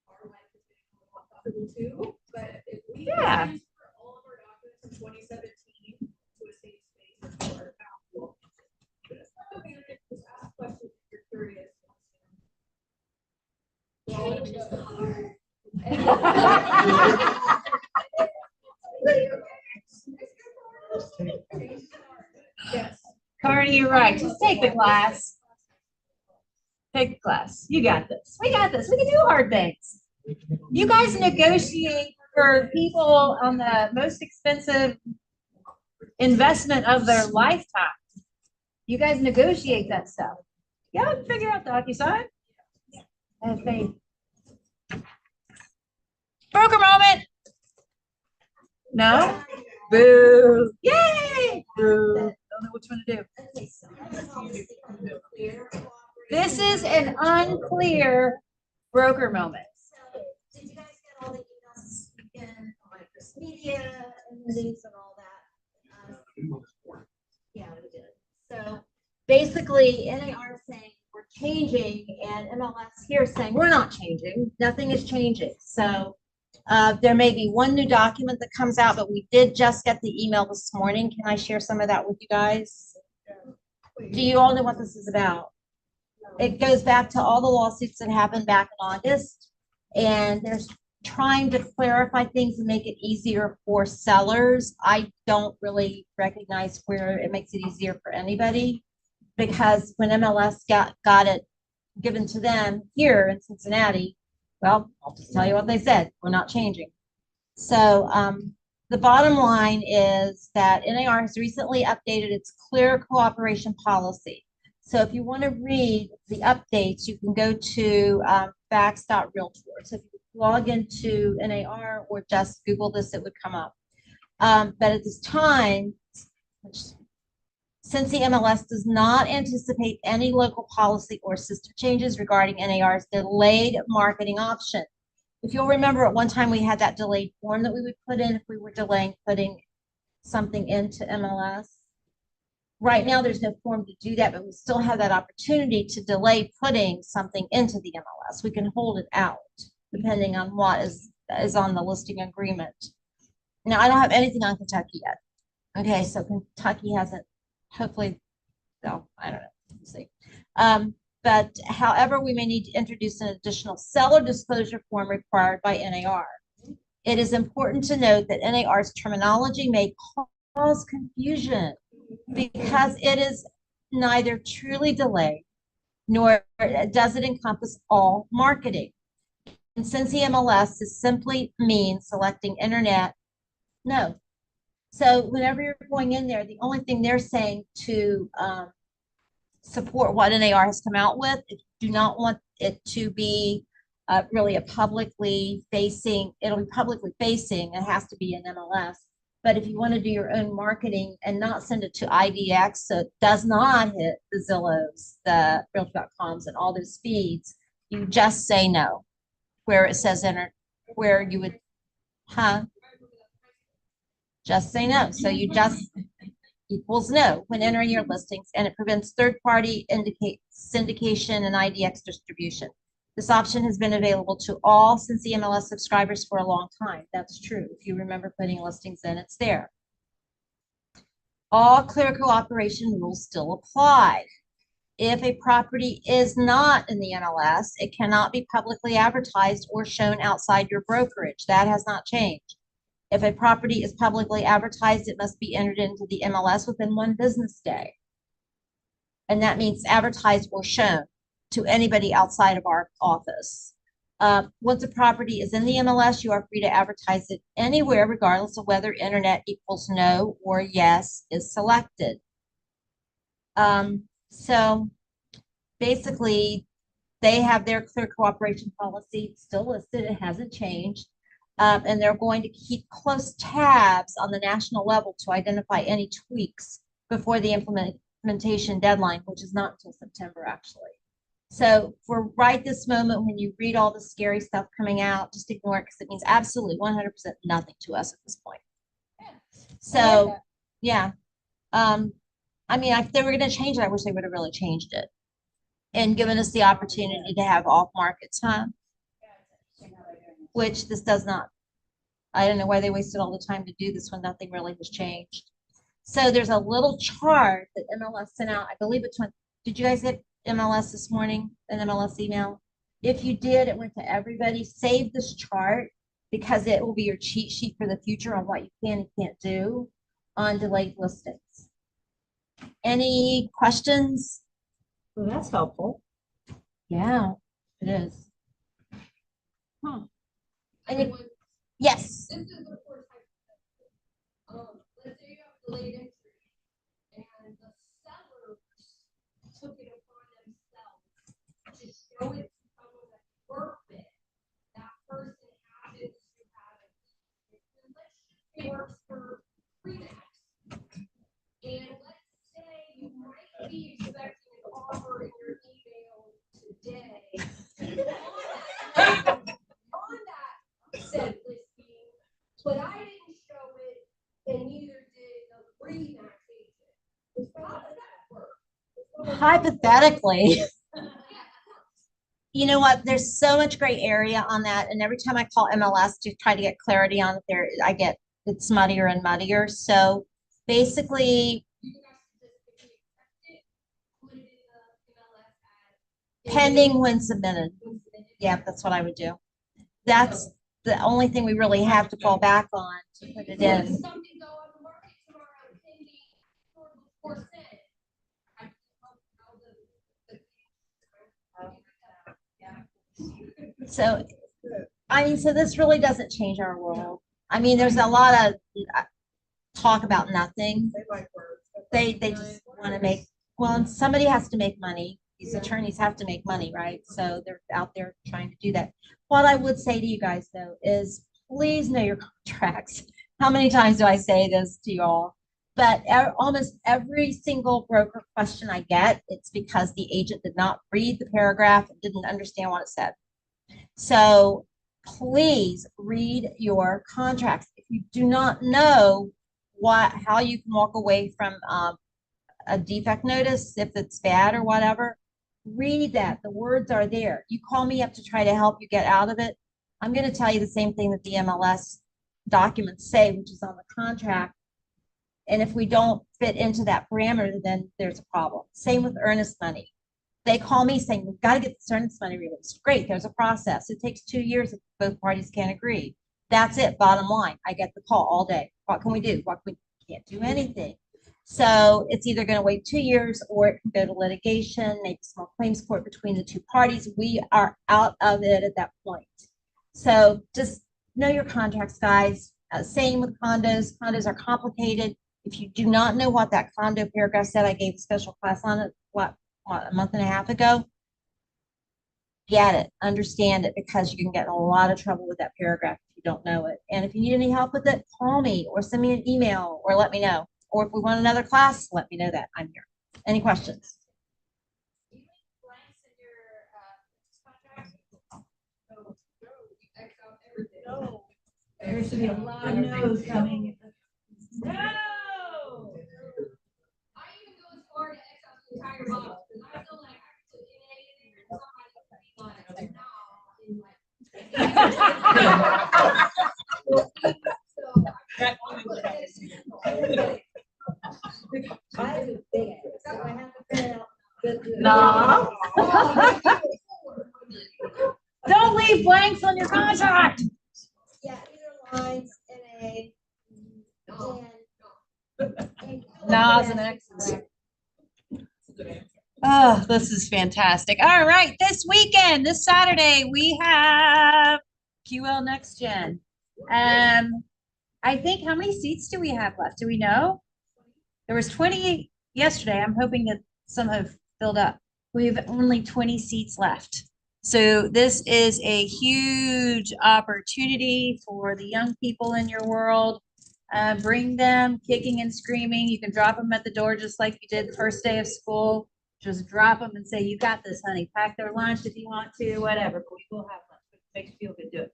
our life is getting a little uncomfortable too, but if we Yeah. transfer all of our documents from 2017 to a safe space or to our account, we'll just ask questions if you're curious. Change is hard. Yes. Carney, you're right. Just take the class. Take the class. You got this. We got this. We can do hard things. You guys negotiate for people on the most expensive investment of their lifetime. You guys negotiate that stuff. Yeah, we can figure out the DocuSign. Have faith. Broker moment. No? Boo. Yay. Boo. Don't know which one to do. Okay, so that's policy unclear. This is an unclear broker moment. So, did you guys get all the emails this weekend on my first media and the news and all that? Yeah, we did. So basically, NAR is saying we're changing and MLS here is saying we're not changing. Nothing is changing. So there may be one new document that comes out, but we did just get the email this morning. Can I share some of that with you guys? Do you all know what this is about? It goes back to all the lawsuits that happened back in August. And they're trying to clarify things and make it easier for sellers. I don't really recognize where it makes it easier for anybody. Because when MLS got it given to them here in Cincinnati, well, I'll just tell you what they said. We're not changing. So the bottom line is that NAR has recently updated its clear cooperation policy. So if you want to read the updates, you can go to facts.realtor. So if you log into NAR or just Google this, it would come up. But at this time, since the MLS does not anticipate any local policy or system changes regarding NAR's delayed marketing option. If you'll remember, at one time we had that delayed form that we would put in if we were delaying putting something into MLS. Right now, there's no form to do that, but we still have that opportunity to delay putting something into the MLS. We can hold it out depending on what is on the listing agreement. Now, I don't have anything on Kentucky yet. Okay, so Kentucky hasn't, hopefully, no, I don't know, we'll see. But however, we may need to introduce an additional seller disclosure form required by NAR. It is important to note that NAR's terminology may cause confusion because it is neither truly delayed nor does it encompass all marketing. And since the MLS is simply means selecting internet, no. So whenever you're going in there, the only thing they're saying to support what NAR has come out with, if you do not want it to be really a publicly facing, it'll be publicly facing, it has to be an MLS. But if you want to do your own marketing and not send it to IDX, so it does not hit the Zillows, the Realtor.coms and all those feeds, you just say no, where it says enter, where you would, just say no. So you just equals no when entering your listings, and it prevents third-party syndication and IDX distribution. This option has been available to all since the MLS subscribers for a long time. That's true. If you remember putting listings in, it's there. All clear cooperation rules still apply. If a property is not in the MLS, it cannot be publicly advertised or shown outside your brokerage. That has not changed. If a property is publicly advertised, it must be entered into the MLS within 1 business day. And that means advertised or shown to anybody outside of our office. Once a property is in the MLS, you are free to advertise it anywhere, regardless of whether internet equals no or yes is selected. So basically, they have their clear cooperation policy still listed. It hasn't changed. And they're going to keep close tabs on the national level to identify any tweaks before the implementation deadline, which is not until September, actually. So for right this moment, when you read all the scary stuff coming out, just ignore it because it means absolutely 100% nothing to us at this point. So, yeah. I mean, if they were gonna change it, I wish they would have really changed it and given us the opportunity to have off-market time, which this does not. I don't know why they wasted all the time to do this when nothing really was changed. So there's a little chart that MLS sent out. I believe it's when, did you guys get MLS this morning, an MLS email? If you did, it went to everybody. Save this chart because it will be your cheat sheet for the future on what you can and can't do on delayed listings. Any questions? Well, that's helpful. Yeah, it is. I have Any- one. Yes. This is of course hypothetical. Let's say you have delayed entry and the sellers took it upon themselves to show it to someone that worked with. That person happens to have it. Let's just say works for Remax. And let's say you might be expecting an offer in your email today. On that said listing, but I didn't show it and neither did the Remax agent. How does that work? Hypothetically, you know what? There's so much gray area on that. And every time I call MLS to try to get clarity on it there, I get it's muddier and muddier. So basically, You guys just, if you accept it, put it in the MLS ad. pending when submitted. When submitted. Yeah, that's what I would do. That's the only thing we really have to fall back on to put it So if in. something go on the market tomorrow, pending for sale. I can tell the- So, I mean, so this really doesn't change our world. I mean, there's a lot of talk about nothing. They just want to make, well, and somebody has to make money. These attorneys have to make money, right? So they're out there trying to do that. What I would say to you guys though is please know your contracts. How many times do I say this to you all? But almost every single broker question I get, it's because the agent did not read the paragraph and didn't understand what it said. So please read your contracts. If you do not know how you can walk away from a defect notice, if it's bad or whatever, read that. The words are there. You call me up to try to help you get out of it. I'm going to tell you the same thing that the MLS documents say, which is on the contract. And if we don't fit into that parameter, then there's a problem. Same with earnest money. They call me saying, we've got to get this earnest money released. Great, there's a process. It takes 2 years if both parties can't agree. That's it, bottom line. I get the call all day. What can we do? Can't do anything. So it's either going to wait 2 years or it can go to litigation, maybe small claims court between the two parties. We are out of it at that point. So just know your contracts, guys. Same with condos. Condos are complicated. If you do not know what that condo paragraph said, I gave a special class on it, a month and a half ago. Get it, understand it, because you can get in a lot of trouble with that paragraph if you don't know it. And if you need any help with it, call me or send me an email or let me know. Or if we want another class, let me know that. I'm here. Any questions? Do you make blanks in your contracts? X out everything. No. There should be a lot of no's coming. No. I even go as far to X out the entire box, because I feel like I could put NA in there and somebody could be like, nah, in like. I have a big, so I have to print out. No. Don't leave blanks on your contract. Yeah, either lines, NA, and. No's and X's. Oh, this is fantastic. All right, this weekend, this Saturday, we have QL Next Gen. I think, how many seats do we have left? Do we know? There was 20 yesterday. I'm hoping that some have filled up. We have only 20 seats left. So this is a huge opportunity for the young people in your world. Bring them kicking and screaming. You can drop them at the door just like you did the first day of school. just drop them and say, you got this, honey. Pack their lunch if you want to, whatever, but we will have lunch. If it makes you feel good, do it.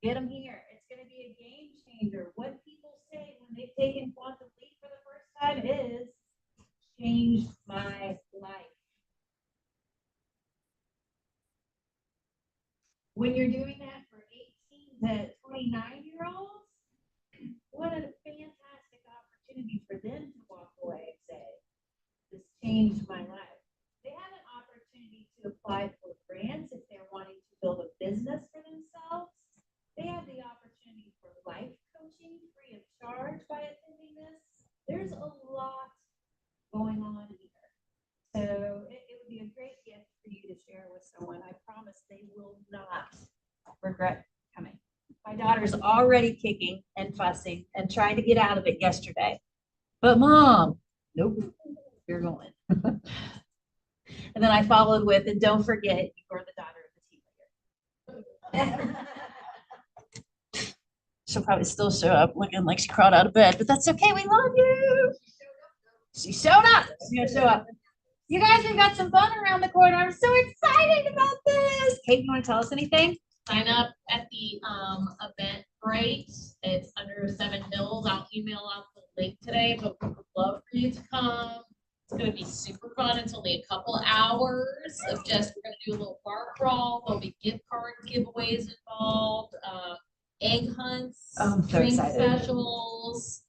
Get them here. It's gonna be a game changer. What people say when they've taken Quantum Leap for the first time is changed my life. When you're doing that for 18 to 29-year-olds, what a fantastic opportunity for them to walk away and say, this changed my life. They have an opportunity to apply for grants if they're wanting to build a business for themselves. They have the opportunity for life coaching free of charge by attending this. There's a lot going on here. So it would be a great gift for you to share with someone. I promise they will not regret coming. My daughter's already kicking and fussing and trying to get out of it yesterday. But mom, nope, you're going. And then I followed with, and don't forget, you're the daughter of the team leader. She'll probably still show up looking like she crawled out of bed, but that's okay. We love you. She showed up. She's gonna show up. You guys, we've got some fun around the corner. I'm so excited about this. Kate, you want to tell us anything? Sign up at the Eventbrite. It's under 7 Hills. I'll email out the link today, but we would love for you to come. It's gonna be super fun. It's only a couple hours of just, we're gonna do a little bar crawl. There'll be gift card giveaways involved, egg hunts, Oh, I'm so drink excited. specials.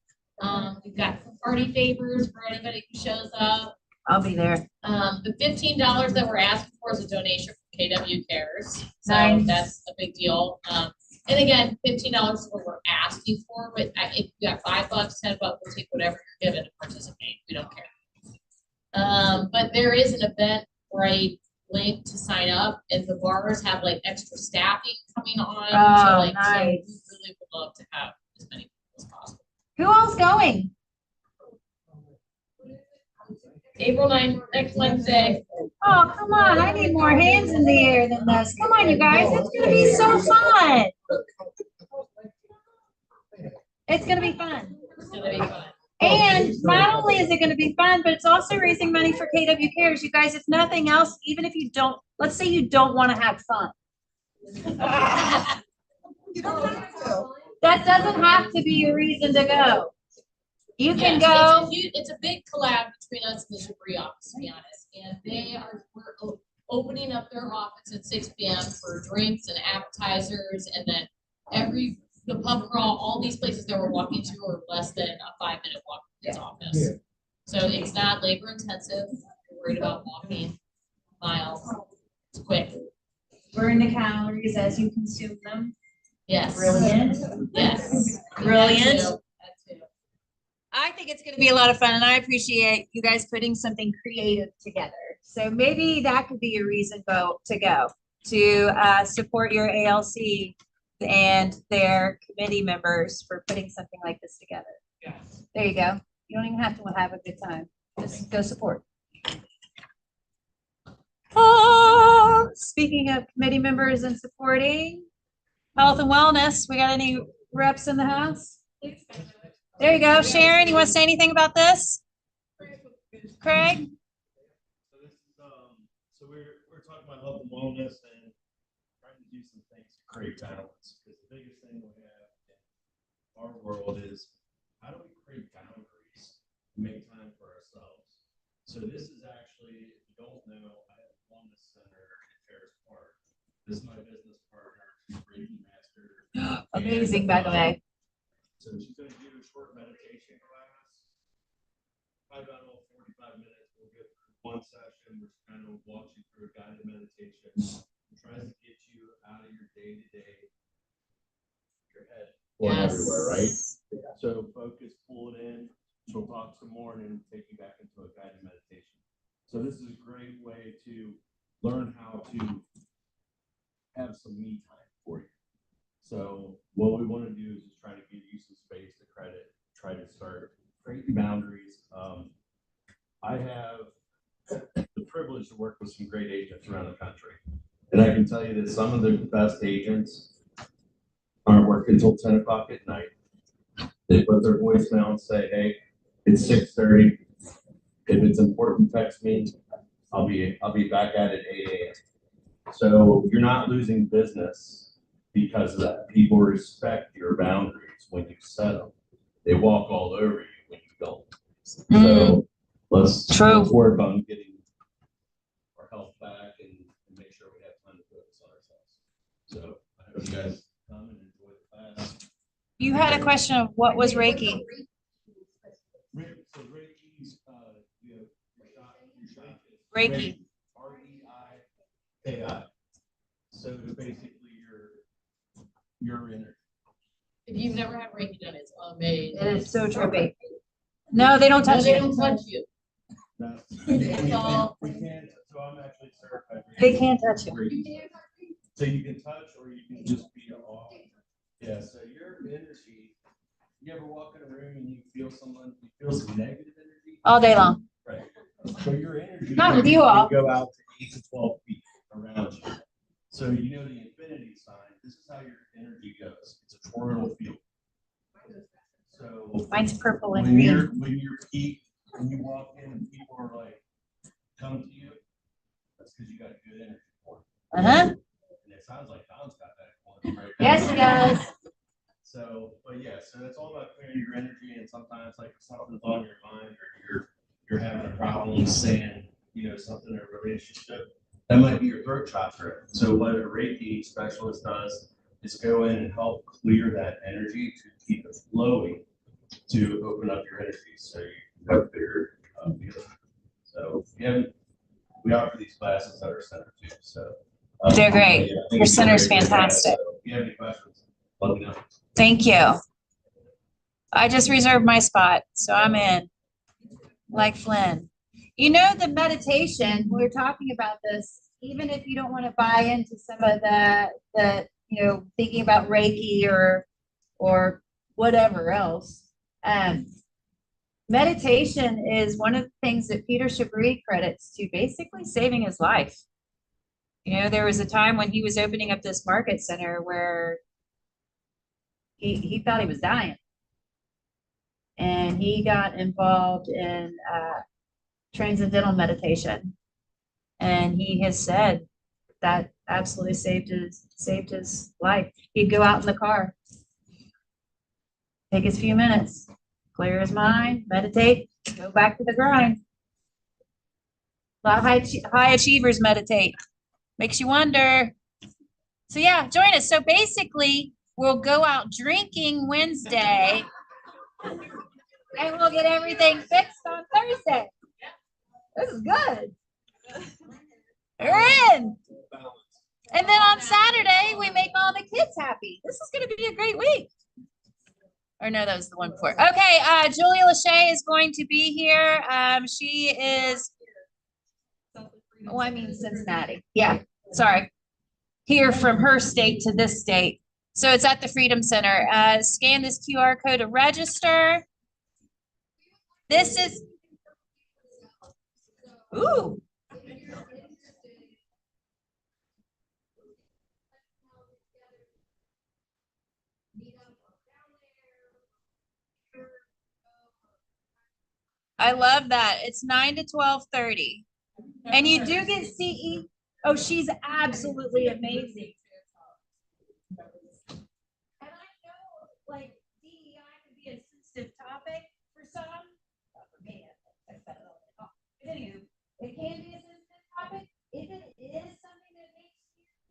We've got some party favors for anybody who shows up. I'll be there. The $15 that we're asking for is a donation from KW Cares. So Nice. that's a big deal. And again, $15 is what we're asking for, but if you got $5, $10, we'll take whatever you're given to participate. We don't care. But there is an Eventbrite link to sign up, and the bars have like extra staffing coming on. Oh, so, like, nice. so we really would love to have as many people as possible. Who all's going? April 9th, next Wednesday. Oh, come on. I need more hands in the air than this. Come on, you guys. It's going to be so fun. It's going to be fun. It's gonna be fun. And not only is it going to be fun, but it's also raising money for KW Cares. You guys, if nothing else, even if you don't, let's say you don't want to have fun. You don't have to. That doesn't have to be a reason to go. You can Yes, go. It's a big collab between us and the Debris office, to be honest, and we're opening up their office at 6 p.m. for drinks and appetizers, and then the pub crawl, all these places that we're walking to are less than a 5-minute walk from his office. So it's not labor intensive, you're worried about walking miles, it's quick, Burn the calories as you consume them. yes. Brilliant. Yes. Brilliant. That too. I think it's going to be a lot of fun, and I appreciate you guys putting something creative together. So maybe that could be a reason to go to support your ALC and their committee members for putting something like this together. Yes. There you go. You don't even have to have a good time. Just go support. Oh, speaking of committee members and supporting health and wellness, we got any reps in the house? There you go. Sharon, you want to say anything about this? Craig? So this is, so we're talking about health and wellness and trying to do some things to create balance. Because the biggest thing we have in our world is how do we create boundaries to make time for ourselves? So this is actually, if you don't know, I have a wellness center in Ferris Park. This is my business partner, she's Reiki master. Amazing, by the way. So she's going to do a short meditation class. Probably about 45 minutes. We'll get through one session, which kind of walks you through a guided meditation. It tries to get you out of your day-to-day, your head going Yes. everywhere, right? So focus, pull it in. She'll talk some more and then take you back into a guided meditation. So this is a great way to learn how to have some me time for you. So what we want to do is just try to give you some space to try to start creating boundaries. I have the privilege to work with some great agents around the country. And I can tell you that some of the best agents aren't working until 10 o'clock at night. They put their voicemail and say, hey, it's 6:30. If it's important, text me. I'll be back at it 8 a.m. So you're not losing business because of that. People respect your boundaries when you set them. They walk all over you when you don't. So let's work on getting our health back and make sure we have time to focus on ourselves. So I hope you guys come and enjoy the class. You had a question of what was Reiki? So Reiki's, you know, your shot is Reiki. REIKI. So basically your energy. If you've never had Reiki done, it's amazing. It is so trippy. No, they don't No, touch they you. don't touch you. No, It's all- we can't, so I'm actually certified. They can't touch you. Reiki. So you can touch or you can just be off. Yeah, so your energy, you ever walk in a room and you feel some negative energy? All day long. Right. So your energy. Not with you can all. Go out to 8 to 12 feet around you. So you know the infinity sign, this is how your energy goes. It's a toroidal field. So. Mine's purple and When green. when you're peak, when you walk in and people are like, come to you, that's because you got a good energy for it. Uh-huh. And it sounds like Don's got that one right now. Yes, he does. So, but yeah, so it's all about clearing your energy, and sometimes like if something's on your mind or you're having a problem saying, you know, something in a relationship, that might be your throat chakra. So what a Reiki specialist does is go in and help clear that energy to keep it flowing, to open up your energy so you can have bigger feeling. So if you haven't, we offer these classes at our center too. So They're great. yeah, I think Your it's a center's great class. fantastic. So if you have any questions, let me know. Thank you. I just reserved my spot, so I'm in. Like Flynn. You know, the meditation, we we're talking about this, even if you don't want to buy into some of the, you know, thinking about Reiki or whatever else. Meditation is one of the things that Peter Chabris credits to basically saving his life. You know, there was a time when he was opening up this market center where he thought he was dying. And he got involved in transcendental meditation. And he has said that absolutely saved his life. He'd go out in the car, take his few minutes, clear his mind, meditate, go back to the grind. A lot of high achievers meditate. Makes you wonder. So yeah, join us. So basically, we'll go out drinking Wednesday, and we'll get everything fixed on Thursday. This is good. We're in. And then on Saturday, we make all the kids happy. This is going to be a great week. Or no, that was the one before. Okay, Julia Lachey is going to be here. She is, oh, I mean Cincinnati. Yeah, sorry. Here from her state to this state. So it's at the Freedom Center. Scan this QR code to register. This is, ooh. I love that. It's 9 to 12:30. And you do get CE. Oh, she's absolutely amazing. And I know, like, DEI could be a sensitive topic for some. Not for me. But anywho, it can be a sensitive topic. If it is something that makes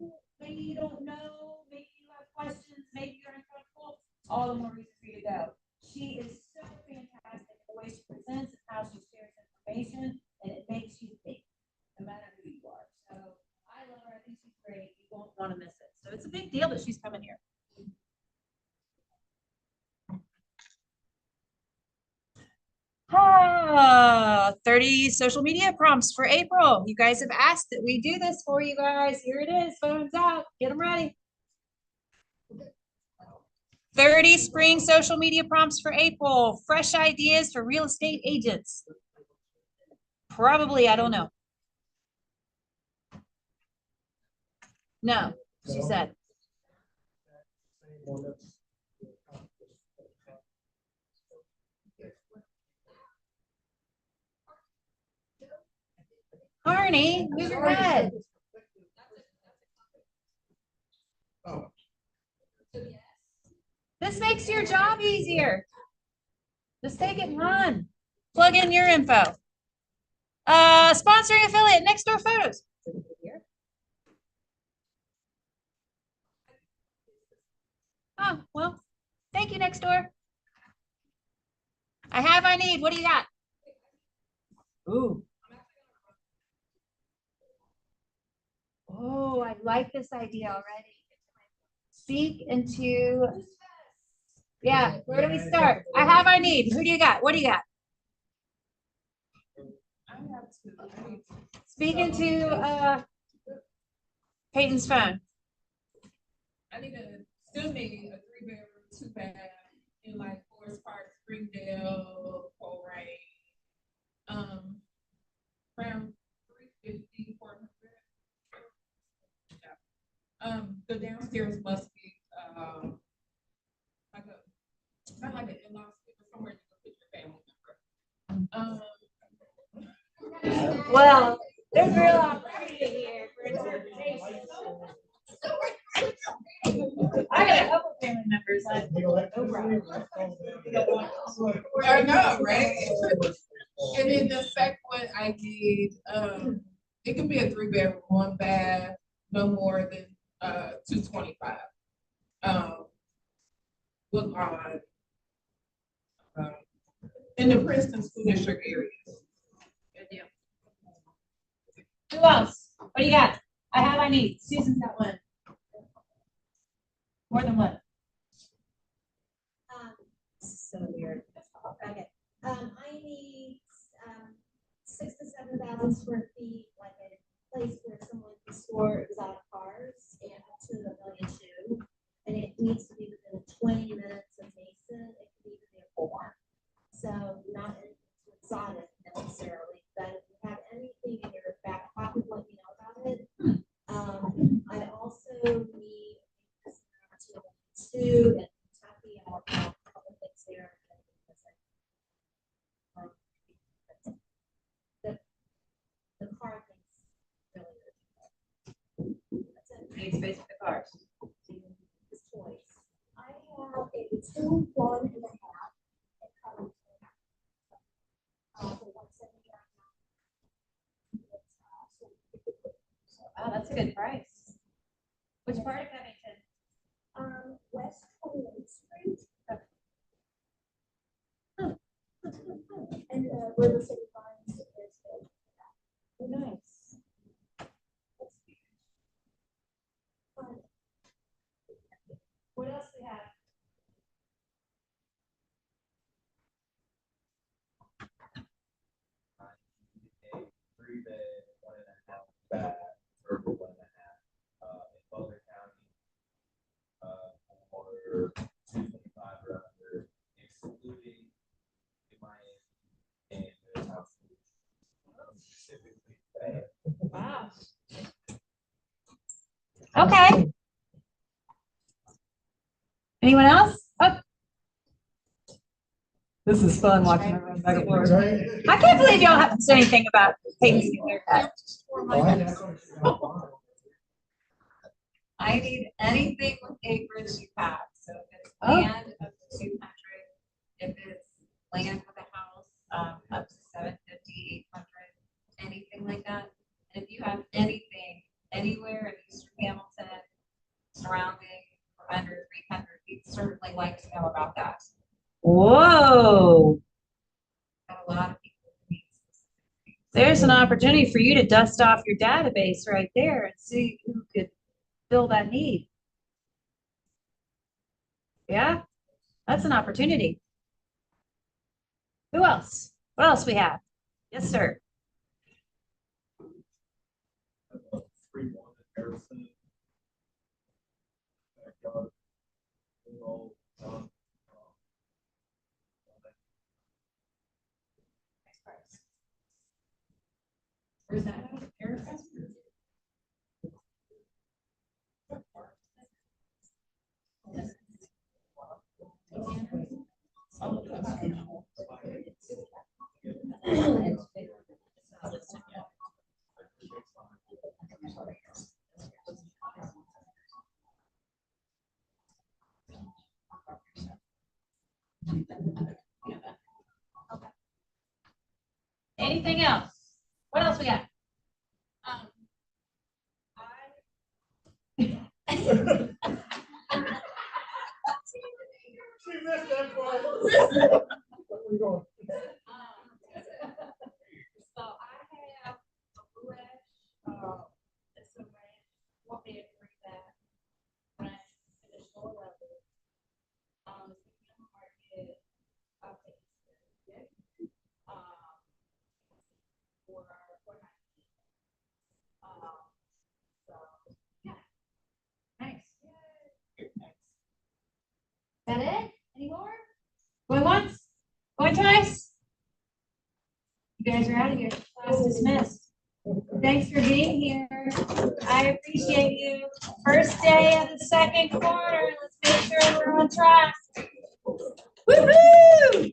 you, maybe you don't know, maybe you have questions, maybe you're uncomfortable, all the more reason for you to go. She is so fantastic the way she presents and how she shares information, and it makes you think, no matter who you are. So I love her. I think she's great. You won't want to miss it. So it's a big deal that she's coming here. Ah, 30 social media prompts for April. You guys have asked that we do this for you guys. Here it is. Phones out. Get them ready. 30 spring social media prompts for April. Fresh ideas for real estate agents. Probably, I don't know. No, she said. Arnie, move your head. This makes your job easier. Just take it and run. Plug in your info. Sponsoring affiliate, Next Door Photos. Oh, well, thank you, Next Door. I need. What do you got? Ooh. Oh, I like this idea already. Speak into, yeah, where do we start? I need. Who do you got? What do you got? Speak into, Peyton's phone. Still need a 3-bedroom, 2-bath in like Forest Park, Springdale, Colerain. Around 350, 400. Yeah. The downstairs must be, like a, kind of like an in-law suite or somewhere you can put your family member. Well, there's real opportunity here for interpretation. I got a couple family members like I know, right? And then the second one I need, it can be a 3-bedroom, 1 bath, no more than 225. Look on in the Princeton School District area. Good deal. Who else? What do you got? I need. Susan's got one. More than one. This is so weird. Okay. I need 6,000 to 7,000 square feet, like a place where someone can store exotic cars and up to $1.2 million. And it needs to be within 20 minutes of Mason. It could even be a 4. So not exotic necessarily, but if you have anything in your back pocket, let me know about it. I also need two and Kentucky. I'll have a couple things there. The car thing's really good. That's it. Need space for the cars. It's toys. I have a 2, 1 and a half. For 179. Oh, that's a good price. Which part of Covington? West 28th Street. And where the city finds is. Oh, nice. What else do we have? A 3-bed, 1.5 bath, or 1.5, in Boulder County, or 225 or under, excluding the Miami and the house. Specifically, Wow. Okay. Anyone else? Oh. This is fun watching her run back and forth. I can't believe y'all haven't said anything about Peyton's haircut. I need anything with acreage you have, so if it's land up to 200, if it's land for the house, up to 750, 800, anything like that. And if you have anything anywhere in Eastern Hamilton surrounding or under 300, we'd certainly like to know about that. Whoa. Got a lot of people who need specific things. There's an opportunity for you to dust off your database right there and see who could fill that need. Yeah, that's an opportunity. Who else? What else we have? Yes, sir. 3-1 in Harrison. Backyard. Where's that? Erica? Anything else? What else we got? She missed that part. So I have a ranch, it's a ranch, want me to bring that ranch to the shore level. It's a market, I think, for night. So, yeah. Nice. That it? Any more? Going once? Going twice? You guys are out of here. Class dismissed. Thanks for being here. I appreciate you. First day of the second quarter. Let's make sure we're on track. Woo-hoo!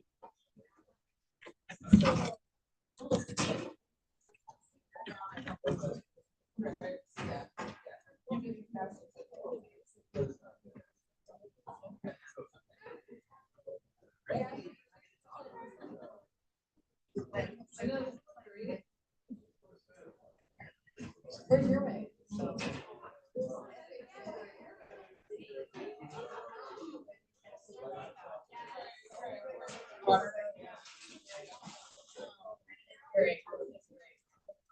Where's your way?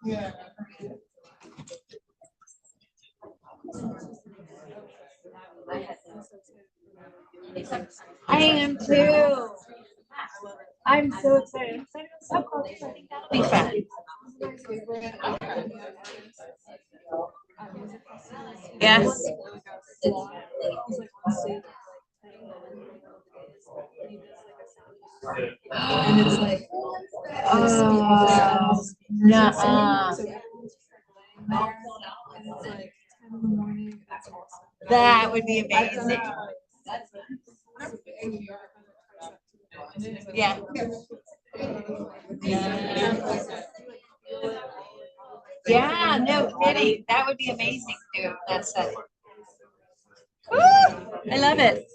Yeah. I am too. I'm so excited. So close. I think that'll be fun. Yes. And it's like. Oh, nuh-uh. That would be amazing. Yeah. Yeah, no kidding. That would be amazing too. That's it. Woo! I love it.